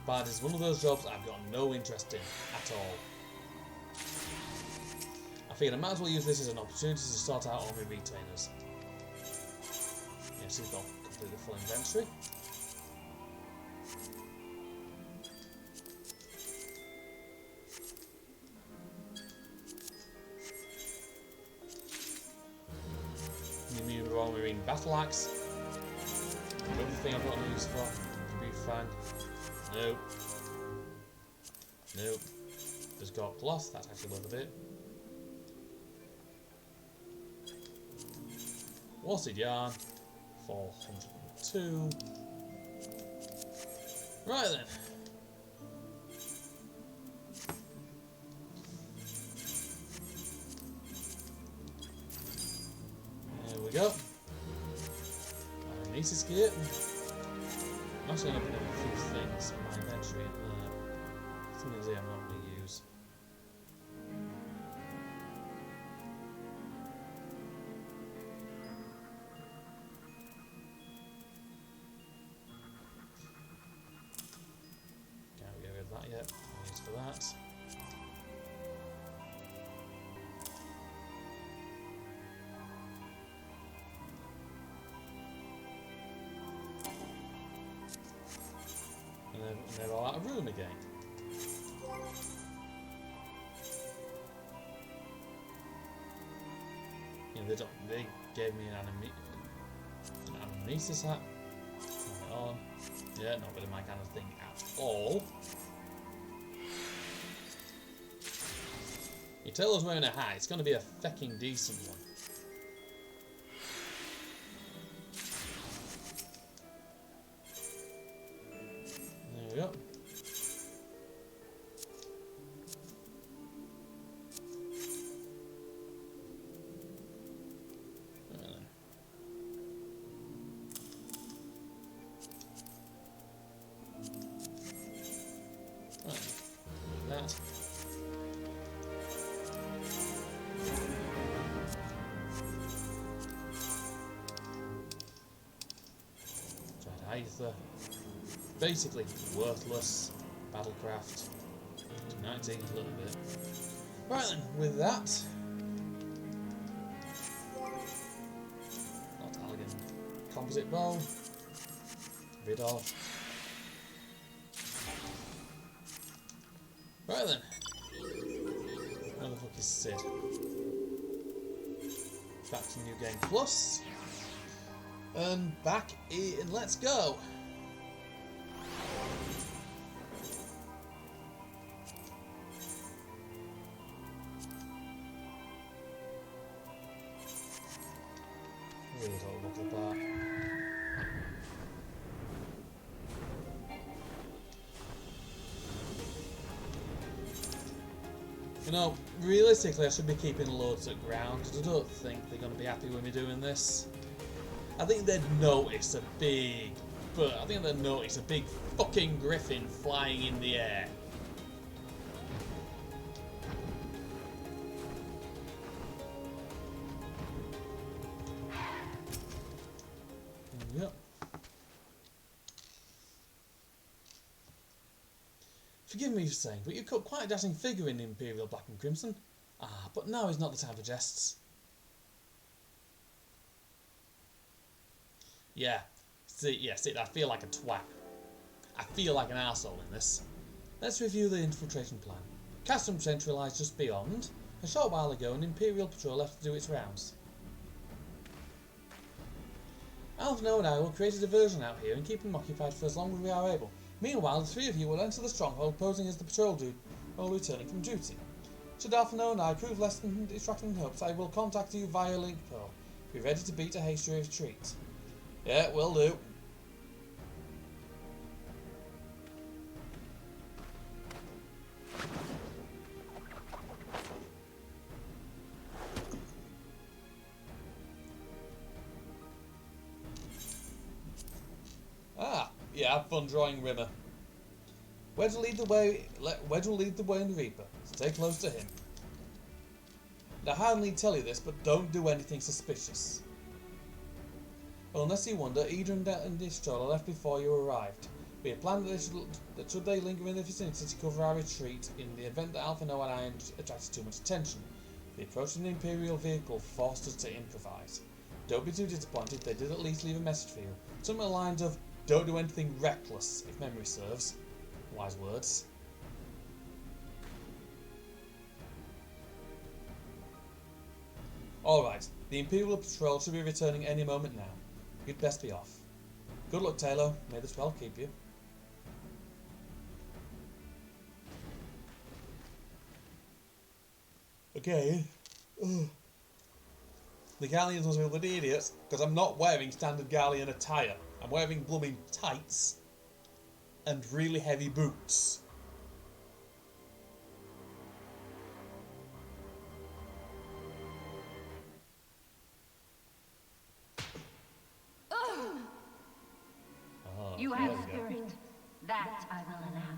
Bad is one of those jobs I've got no interest in at all. I figured I might as well use this as an opportunity to sort out all my retainers. Yes, he's got completely full inventory. New Royal Marine Battle Axe. Another thing I've got no use for. Tribute Fang. Nope. Nope. Just got cloth, that's actually worth a bit. Worsted yarn. 402. Right then. we go. Nice escape. I'm actually going to put up a few things in my inventory in there. Something here I'm not going to use. Can't get rid of that yet. No use for that. And they're all out of room again. You know, they gave me an amnesis hat. Turn it on. Yeah, not really my kind of thing at all. You tell us wearing a hat, it's going to be a fecking decent one. There we go. That. Dread Aether. Basically worthless. Battlecraft. 19 a little bit. Right then, with that. Not elegant. Composite bow. Rid of. Right then. Where the fuck is Sid? Back to New Game Plus. And back in Let's Go. Really don't look at that. You know, realistically I should be keeping loads at ground, because I don't think they're going to be happy with me doing this. I think they'd notice a big fucking griffin flying in the air. Yep. Forgive me for saying, but you cut quite a dashing figure in Imperial Black and Crimson. Ah, but now is not the time for jests. Yeah, see, I feel like a twat. I feel like an arsehole in this. Let's review the infiltration plan. Castrum Sentry lies just beyond. A short while ago, an Imperial patrol left to do its rounds. Alphino and I will create a diversion out here and keep them occupied for as long as we are able. Meanwhile, the three of you will enter the stronghold posing as the patrol dude while returning from duty. Should Alphino and I prove less than distracting than hopes, I will contact you via link pearl. Be ready to beat a hasty retreat. Yeah, will do. Ah, yeah, have fun drawing Rimmer. Wedge will lead the way in the Reaper, so stay close to him. Now, I hardly tell you this, but don't do anything suspicious. Well, unless you wonder, Idra and Distrol left before you arrived. We had planned that should they linger in the vicinity to cover our retreat in the event that Alphino and I attracted too much attention. The approach of an Imperial vehicle forced us to improvise. Don't be too disappointed, they did at least leave a message for you. Something along the lines of, don't do anything reckless, if memory serves. Wise words. Alright, the Imperial Patrol should be returning any moment now. You'd best be off. Good luck, Taylor. May the swell keep you. Okay. Ugh. The Galleons must be bloody idiots, because I'm not wearing standard Galleon attire. I'm wearing blooming tights and really heavy boots. That I will allow.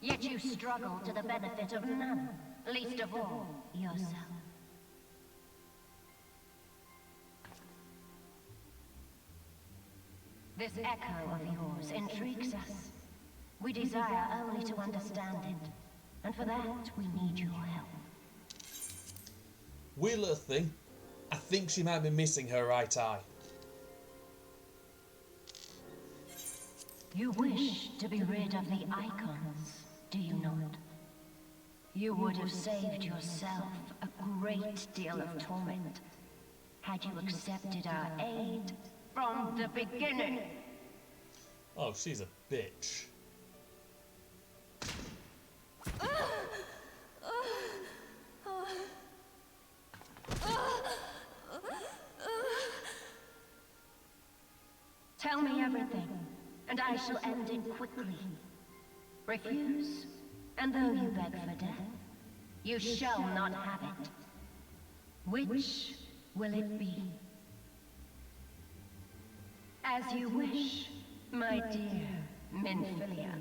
Yet you struggle to the benefit of none, least of all, yourself. This echo of yours intrigues us. We desire only to understand it, and for that we need your help. Weird little thing. I think she might be missing her right eye. You wish to be rid of the icons, do you not? You would have saved yourself a great deal of torment had you accepted our aid from the beginning. Oh, she's a bitch. Tell me everything, and I shall end it quickly. Refuse, and though you beg for death, you shall not have it. Which will it be? As you wish, my dear Minfilia.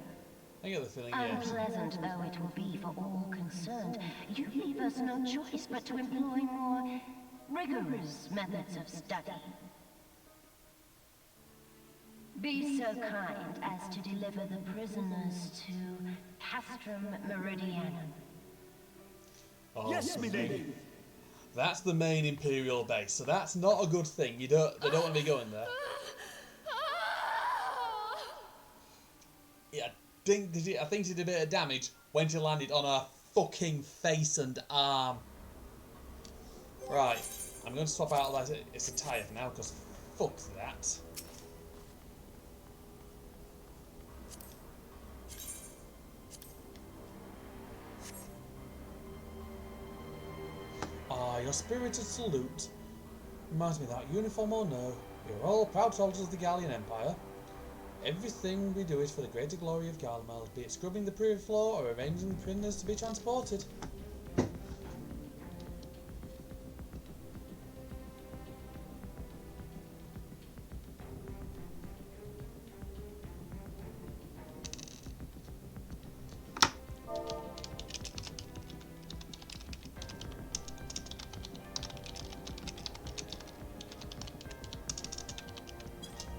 I get the feeling, yes. Unpleasant though it will be for all concerned, you leave us no choice but to employ more rigorous methods of study. Be so kind as to deliver the prisoners to Castrum Meridianum. Oh, Yes, milady. that's the main Imperial base, so that's not a good thing. They don't want to be going there. Yeah, I think she did a bit of damage when she landed on her fucking face and arm. Right, I'm going to swap out that it's a tyre for now, because fuck that. Your spirited salute reminds me that, uniform or no, we are all proud soldiers of the Gallian Empire. Everything we do is for the greater glory of Garlemald, be it scrubbing the prairie floor or arranging the prisoners to be transported.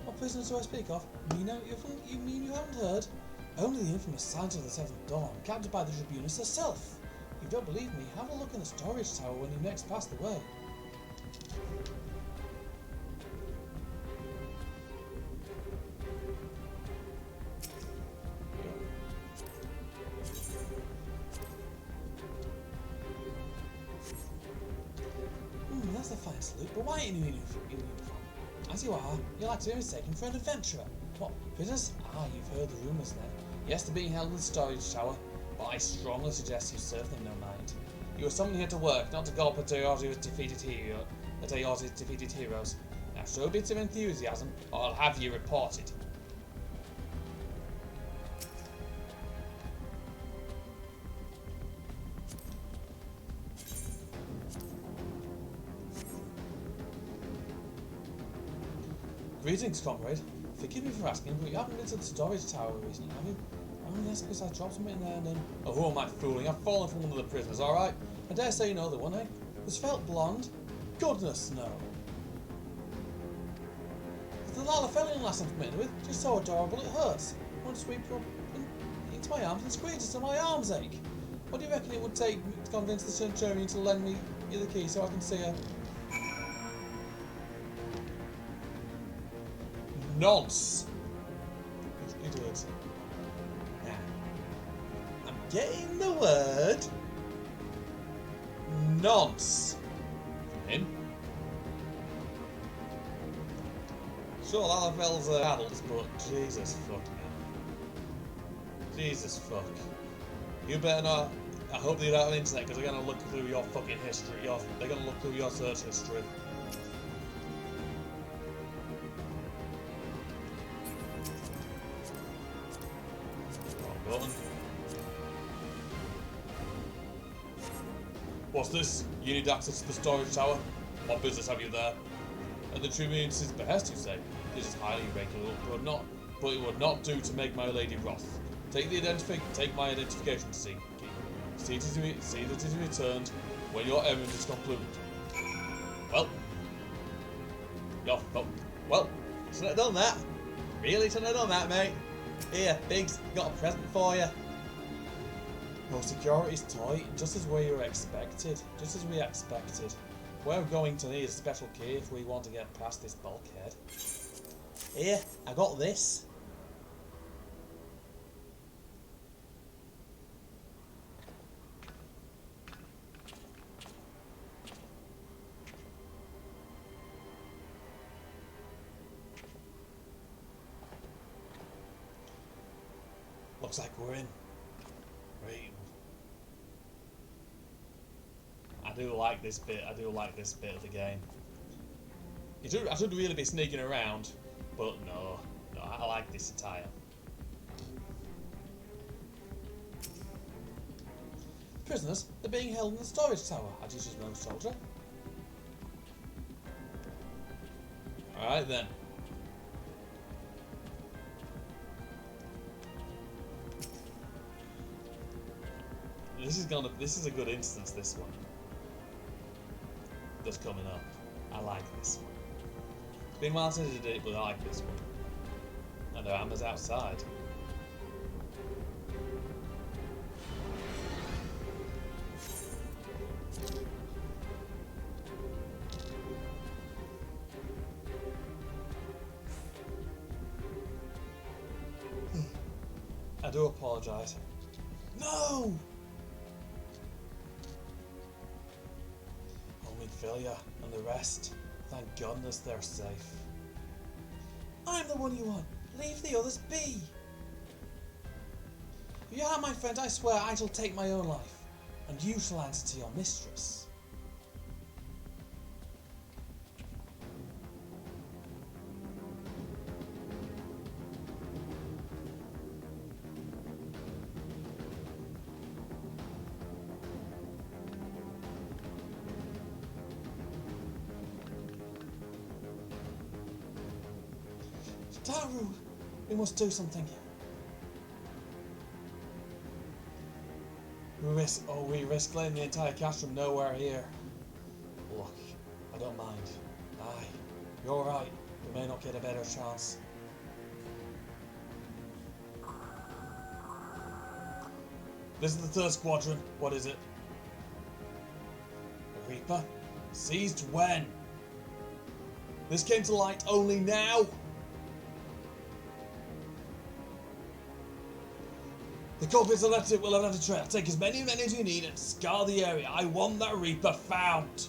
What prisoners do I speak of? You mean you haven't heard? Only the infamous Silence of the Seventh Dawn, captured by the Tribunus herself. If you don't believe me, have a look in the storage tower when you next pass the way. That's a fine salute, but why in uniform? As you are, you're like to be mistaken for an adventurer. What, prisoners? Ah, you've heard the rumours then. Yes, they're being held in the storage tower, but I strongly suggest you serve them no mind. You are summoned here to work, not to gulp at your defeated heroes. Now show a bit of enthusiasm, or I'll have you reported. Greetings, comrade. Forgive me for asking, but you haven't been to the storage tower recently, have you? Only ask because I dropped something there and then... Oh, who am I fooling? I've fallen from one of the prisoners, alright? I dare say you know the one, eh? The svelte blonde? Goodness, no. It's the Lalafelian lass I'm familiar with. She's so adorable, it hurts. I want to sweep her up into my arms and squeeze her till my arms ache. What do you reckon it would take to convince the Centurion to lend me the key so I can see her? Nonce. You do it. Now, I'm getting the word nonce from him. Sure, Lalafel's adults, but Jesus fuck, man. Jesus fuck. You better not. I hope they don't have internet because they're gonna look through your fucking history. They're gonna look through your search history. What's this? You need access to the storage tower? What business have you there? At the Tribune's behest, you say? This is highly irregular, but not but it would not do to make my lady wroth. Take my identification key. See that it is returned when your errand is concluded. Well, well, shouldn't have done that. Really shouldn't have done that, mate. Here, Biggs, got a present for you. Oh, security's tight, just as we expected. We're going to need a special key if we want to get past this bulkhead. Here, I got this. Looks like we're in. Right. I do like this bit of the game. I should really be sneaking around, but no, I like this attire. Prisoners are being held in the storage tower. I just know, soldier. Alright then. This is a good instance, this one. That's coming up. I like this one. It's been a while since I did it, but I like this one. And the hammer's outside. I do apologise. No! Filia and the rest, thank goodness they're safe. I'm the one you want. Leave the others be. If you harm my friend, I swear I shall take my own life, and you shall answer to your mistress. Taru, we must do something. We risk letting the entire cast from nowhere here. Look, I don't mind. Aye, you're right. We may not get a better chance. This is the third squadron. What is it? The Reaper? Seized when? This came to light only now. The culprits will have left a trail. Take as many men as you need and scour the area. I want that Reaper found.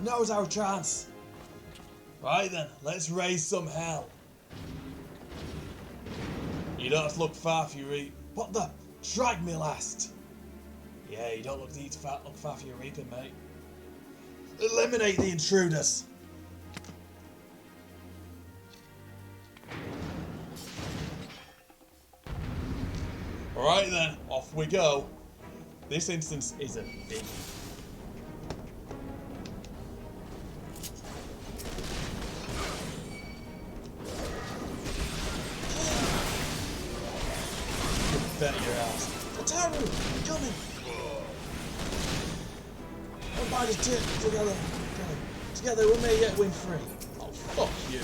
Now's our chance. Right then, let's raise some hell. You don't have to look far for your Reaper. What the? Drag me last. Yeah, you don't need to look far for your Reaper, mate. Eliminate the intruders. Alright then, off we go. This instance is a big. Bet your ass. Taru, coming. Everybody together. Together we may yet win free. Oh, fuck you.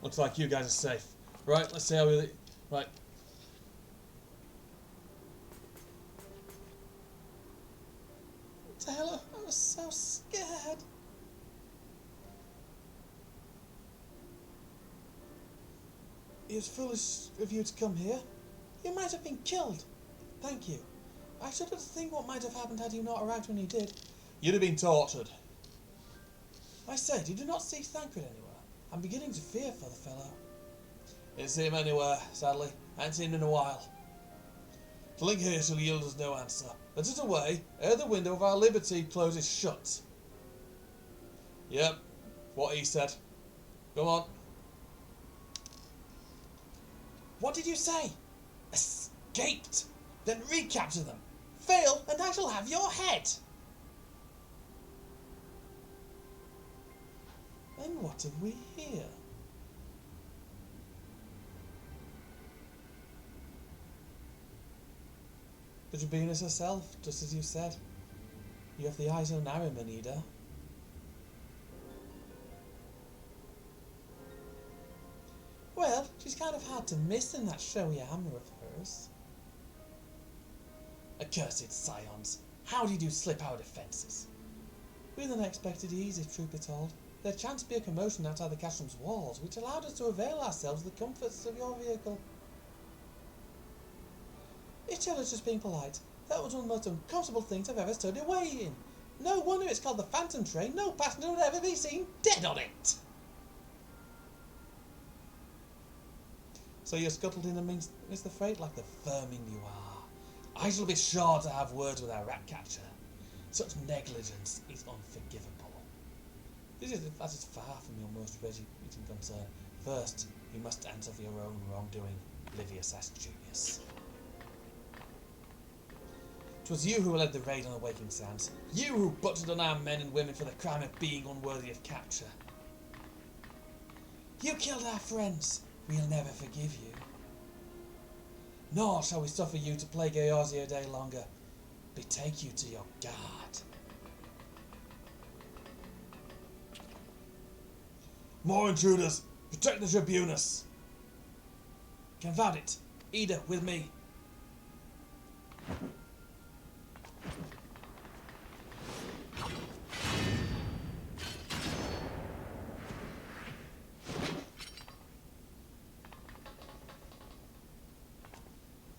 Looks like you guys are safe. Right, let's see how we... Right. Taylor, I was so scared. It was foolish of you to come here. You might have been killed. Thank you. I shudder to think what might have happened had you not arrived when you did. You'd have been tortured. I said, you do not see Thancred anywhere. I'm beginning to fear for the fellow. Didn't see him anywhere, sadly. I haven't seen him in a while. To link here shall yield us no answer. Let us away, ere the window of our liberty closes shut. Yep, what he said. Come on. What did you say? Escaped? Then recapture them. Fail, and I shall have your head. And what have we here? The Tribunus herself, just as you said. You have the eyes of an Ahriman, Ida. Well, she's kind of hard to miss in that showy armour of hers. Accursed scions, how did you slip our defences? With unexpected ease, if truth be told. There chanced to be a commotion outside the castle's walls, which allowed us to avail ourselves of the comforts of your vehicle. It's just being polite. That was one of the most uncomfortable things I've ever stood away in. No wonder it's called the Phantom Train. No passenger would ever be seen dead on it. So you're scuttled in amidst the freight like the vermin you are. I shall be sure to have words with our rat catcher. Such negligence is unforgivable. That is far from your most raging concern. First, you must answer for your own wrongdoing, Livius S. Junius. 'Twas you who led the raid on the Waking Sands. You who butchered on our men and women for the crime of being unworthy of capture. You killed our friends. We'll never forgive you. Nor shall we suffer you to plague Eorzea a day longer. Betake you to your guard. More intruders! Protect the Tribunus! Confound it! Ida, with me!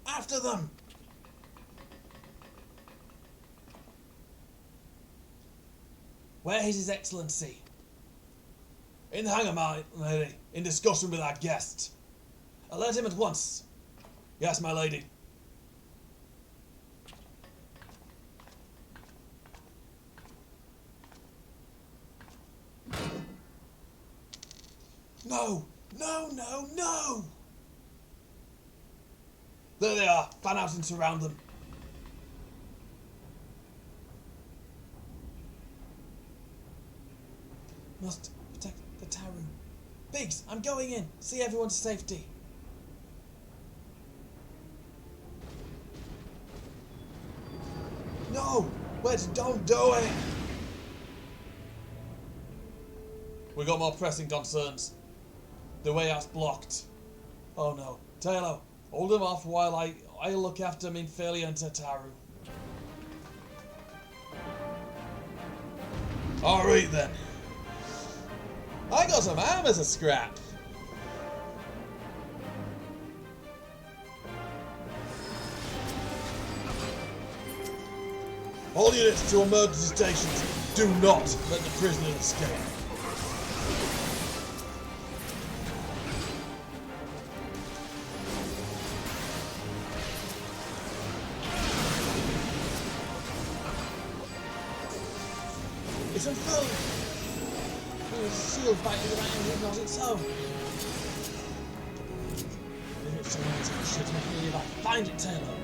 After them! Where is His Excellency? In the hangar, my lady, in discussion with our guest. Alert him at once. Yes, my lady. No! No, no, no! There they are. Fan out and surround them. Must protect the tower room. Biggs, I'm going in. See everyone to safety. No! Wait, don't do it! We got more pressing concerns. The way out's blocked. Oh no. Taylor, hold him off while I look after Minfalia and Tataru. Alright then. I got some armor to scrap. All units to emergency stations. Do not let the prisoners escape. It's unfurled. There's a shield fighting with iron is not its own. If it's someone that's going to shoot me if I find it, Taylor.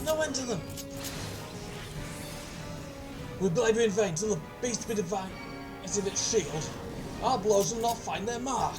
No end to them. We labour in vain till the beast be divine as if its shield. Our blows will not find their mark.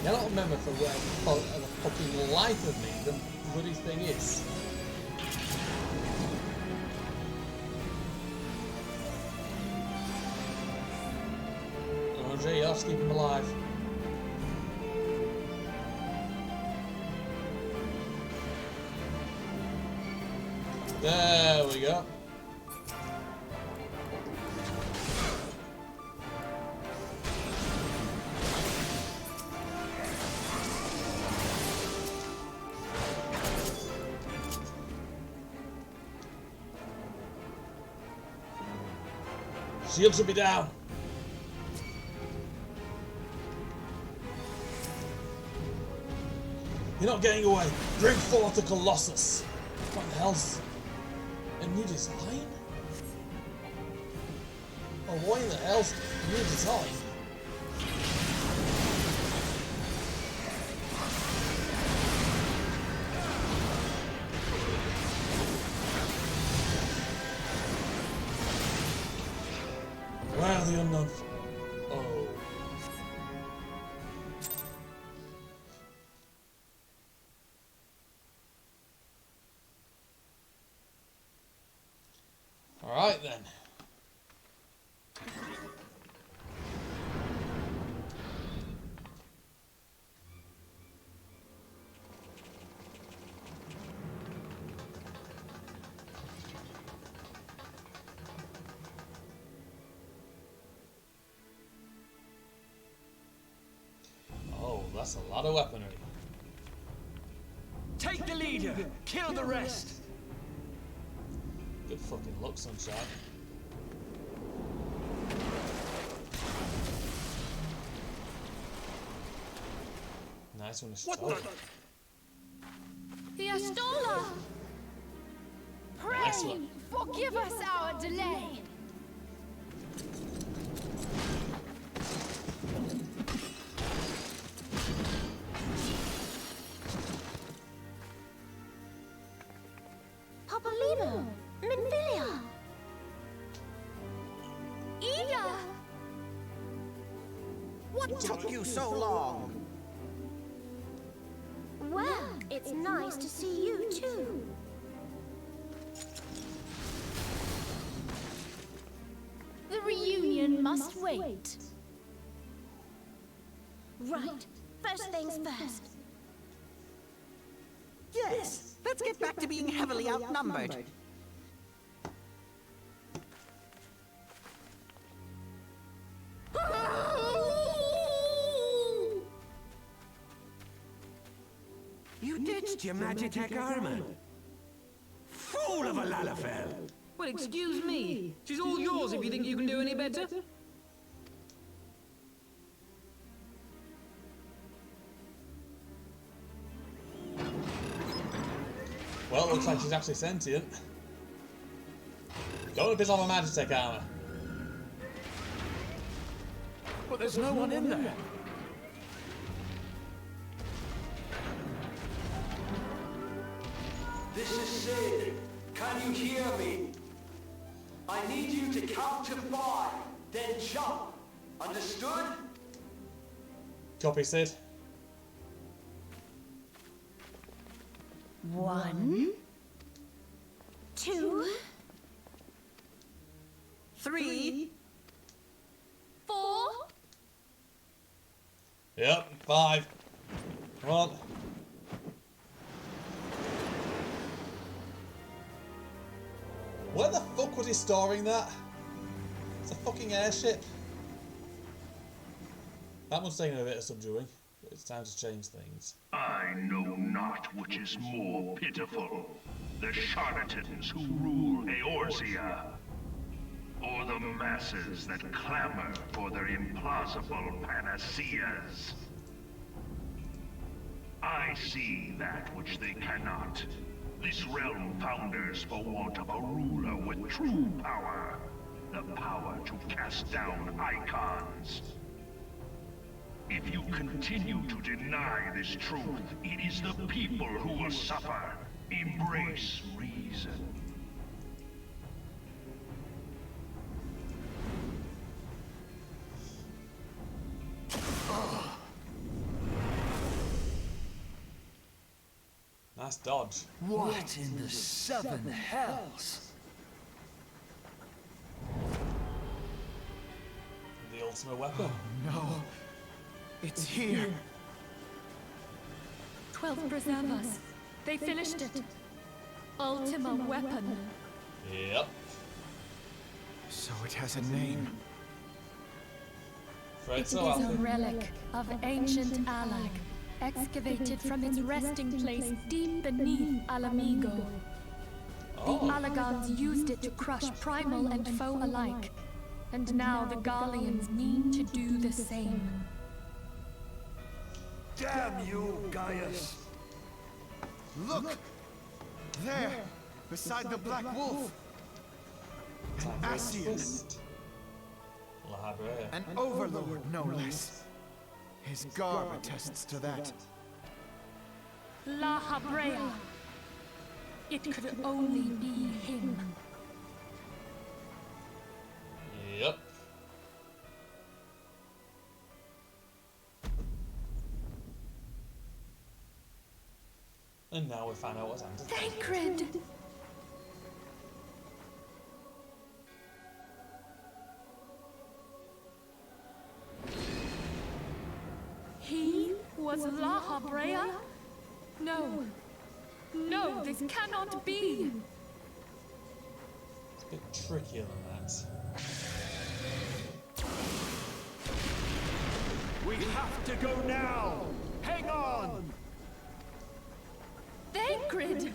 cannot remember for the fucking life of me the bloody thing is. Oh gee, I'll just keep him alive. There we go. Shield should be down. You're not getting away. Bring forth the Colossus. What the hell's a new design? Oh, what in the hell's a new design? Where are the unknown? Oh. Alright then. Oh, that's a lot of weaponry. Take the leader, kill the rest. Good fucking luck, sunshine. Nice one, Astola. The Astola! Pray, Nice one. forgive us our delay. Papolino, Minfilia, Ida. What took you so long? Well, it's nice to see you too. The reunion must wait. Right. First things first. Yes, let's get back to being heavily outnumbered. You ditched your Magitech armor. Fool of a Lalafell! Well, excuse me. She's all yours if you think you can do any better. Well, looks like she's actually sentient. Don't want to piss off my Magitech armor. But there's no one in there. This is Sid. Can you hear me? I need you to count to 5, then jump. Understood? Copy, Sid. 1, 2, 3. 4. Yep, 5. Come on. Where the fuck was he storing that? It's a fucking airship. That one's taking a bit of subduing, but it's time to change things. I know not which is more pitiful, the charlatans who rule Eorzea, or the masses that clamor for their implausible panaceas. I see that which they cannot. This realm founders for want of a ruler with true power, the power to cast down icons. If you continue to deny this truth, it is the people who will suffer. Embrace reason. Nice dodge. What in the seven hells? The ultimate weapon. No. It's here. 12 preservers. They finished it. Ultima weapon. Yep. So it has a name. It is a relic of ancient Alag, excavated from its resting place deep beneath Alamigo. The Alagons used it to crush primal and foe alike, and now the Gallians mean to do the same. Damn you, Gaius! Look! There! Beside the Black Wolf! An Ascian! An overlord, no less. His garb attests to that. La Habrea. It could only be him. Yep. And now we find out what's under. Thancred! He was La Habrea? No. No, this cannot be! It's a bit trickier than that. We have to go now! Hang on! Thancred!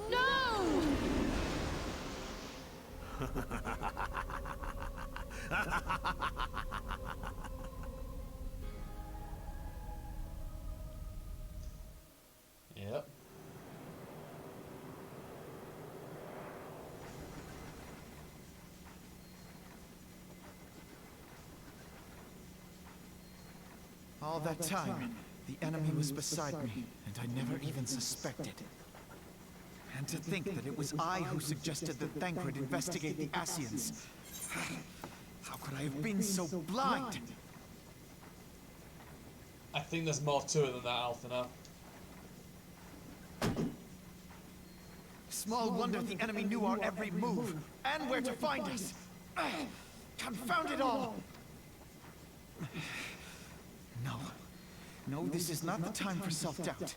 No! Yep. All that time, the enemy was beside me, and I never even suspected. And to think that it was I who suggested that Thancred investigate the Ascians. How could I have been so blind? I think there's more to it than that, Alpha now. Small wonder the enemy knew our every move, and where to find us. Confound it all! No, this is not the time for self-doubt.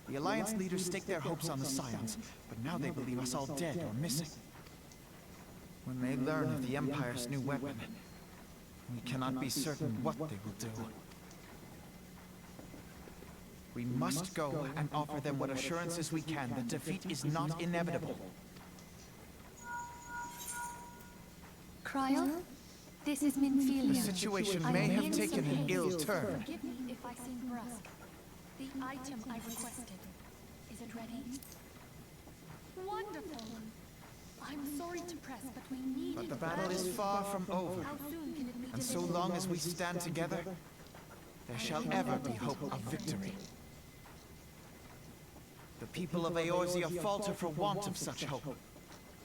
The Alliance leaders staked their hopes on the Scions, but now they believe us all dead or missing. When they learn of the Empire's new weapon, we cannot be certain what they will do. We must go and offer them what assurances we can that defeat is not inevitable. Cryo, this is Minfilia. The situation may have taken an ill turn. Forgive me if I seem brusque. The item I requested. Is it ready? Wonderful. I'm sorry to press, but we need But it the battle is far from over. How soon can it be And so delivered? long as we stand together, there shall ever be hope of victory. The people of Eorzea falter for want of such hope.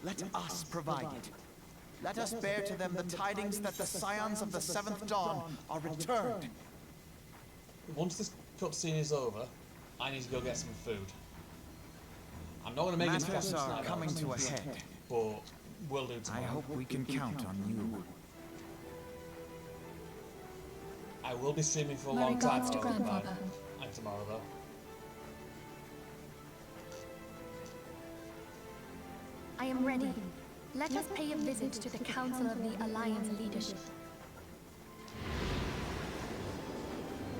Let us provide it. Let us bear to them the tidings that the Scions of the Seventh Dawn are returned. Once this cutscene is over, I need to go get some food. I'm not going to make it Matters possible are tonight, coming to a head. but we'll do tomorrow. I hope we can count on you. I will be streaming for a My long time regards to Grandfather. and tomorrow though. I am ready. Let us pay a visit to the Council of the Alliance leadership.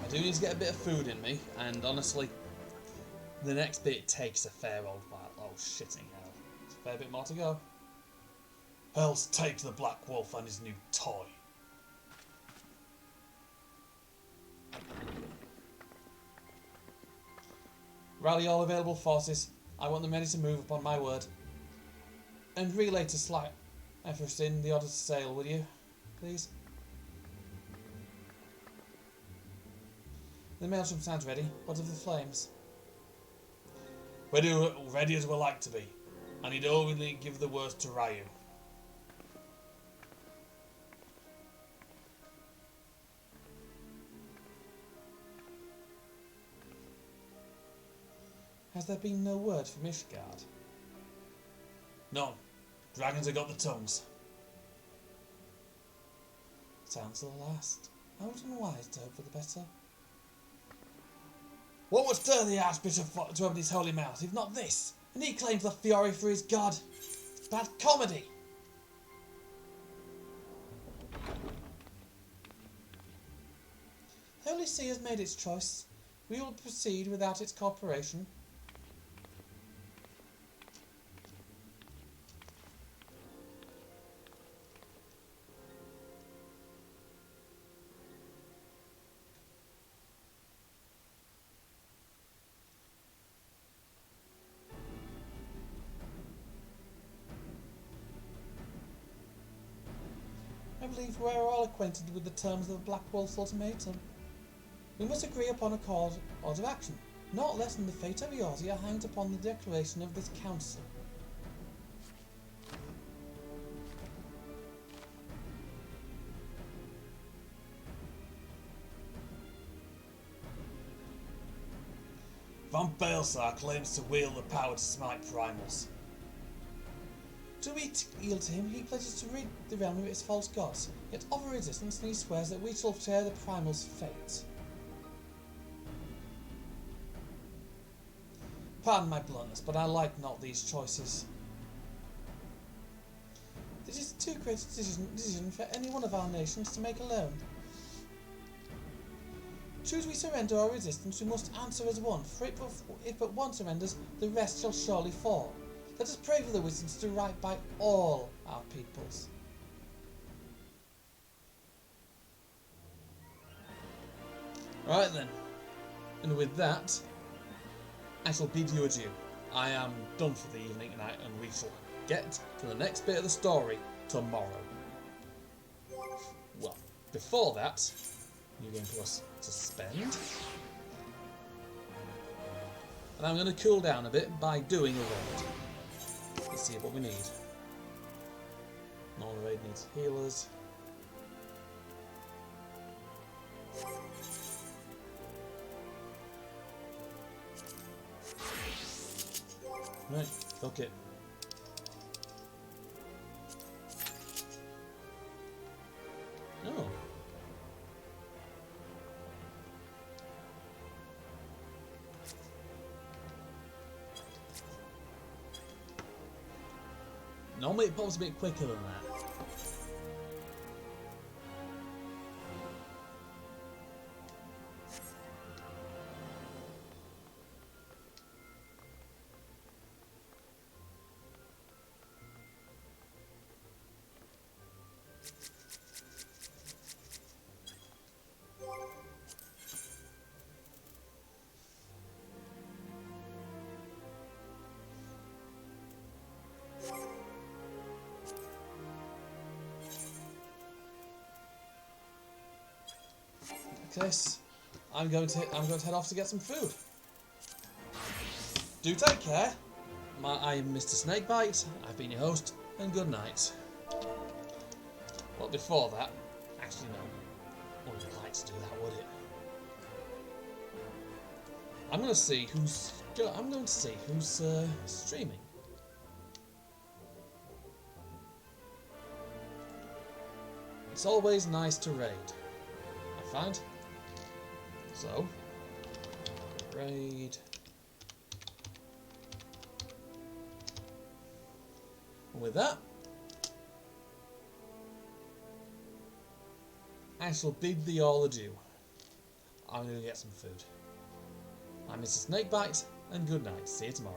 I do need to get a bit of food in me, and honestly, the next bit takes a fair old while. Oh, shitting hell. There's a fair bit more to go. Else take the Black Wolf and his new toy. Rally all available forces. I want them ready to move upon my word. And relay to Slight FFXIV the order to sail, will you? Please? The maelstrom sounds ready. What of the flames? Ready as we like to be. I need only give the words to Ryu. Has there been no word from Ishgard? None. Dragons have got the tongues. Sounds the last. I was unwise to hope for the better. What would stir the Archbishop to open his holy mouth, if not this? And he claims the fury for his god. It's bad comedy. The Holy See has made its choice. We will proceed without its cooperation. I believe we are all acquainted with the terms of the Black Wolf's ultimatum. We must agree upon a course of action. Not less than the fate of Eorzea hangs upon the declaration of this council. Von Balsar claims to wield the power to smite primals. To we yield to him, he pledges to rid the realm of its false gods, yet offer resistance, and he swears that we shall share the primal's fate. Pardon my bluntness, but I like not these choices. This is too great a decision for any one of our nations to make alone. Choose we surrender our resistance, we must answer as one, for if but one surrenders, the rest shall surely fall. Let us pray for the wisdom to do right by all our peoples. Right then, and with that, I shall bid you adieu. I am done for the evening tonight, and we shall get to the next bit of the story tomorrow. Well, before that, you're going to suspend. And I'm going to cool down a bit by doing a raid. Let's see what we need. Non-raid needs healers. Right, fuck it. Oh. Normally it pops a bit quicker than that. This, I'm going to head off to get some food. Do take care. I am Mr. Snakebite. I've been your host, and good night. Well, before that, actually no, wouldn't like to do that, would it? I'm going to see who's streaming. It's always nice to raid, I find. So, raid. And with that, I shall bid thee all adieu. I'm going to get some food. I'm Mr. Snakebite, and good night. See you tomorrow.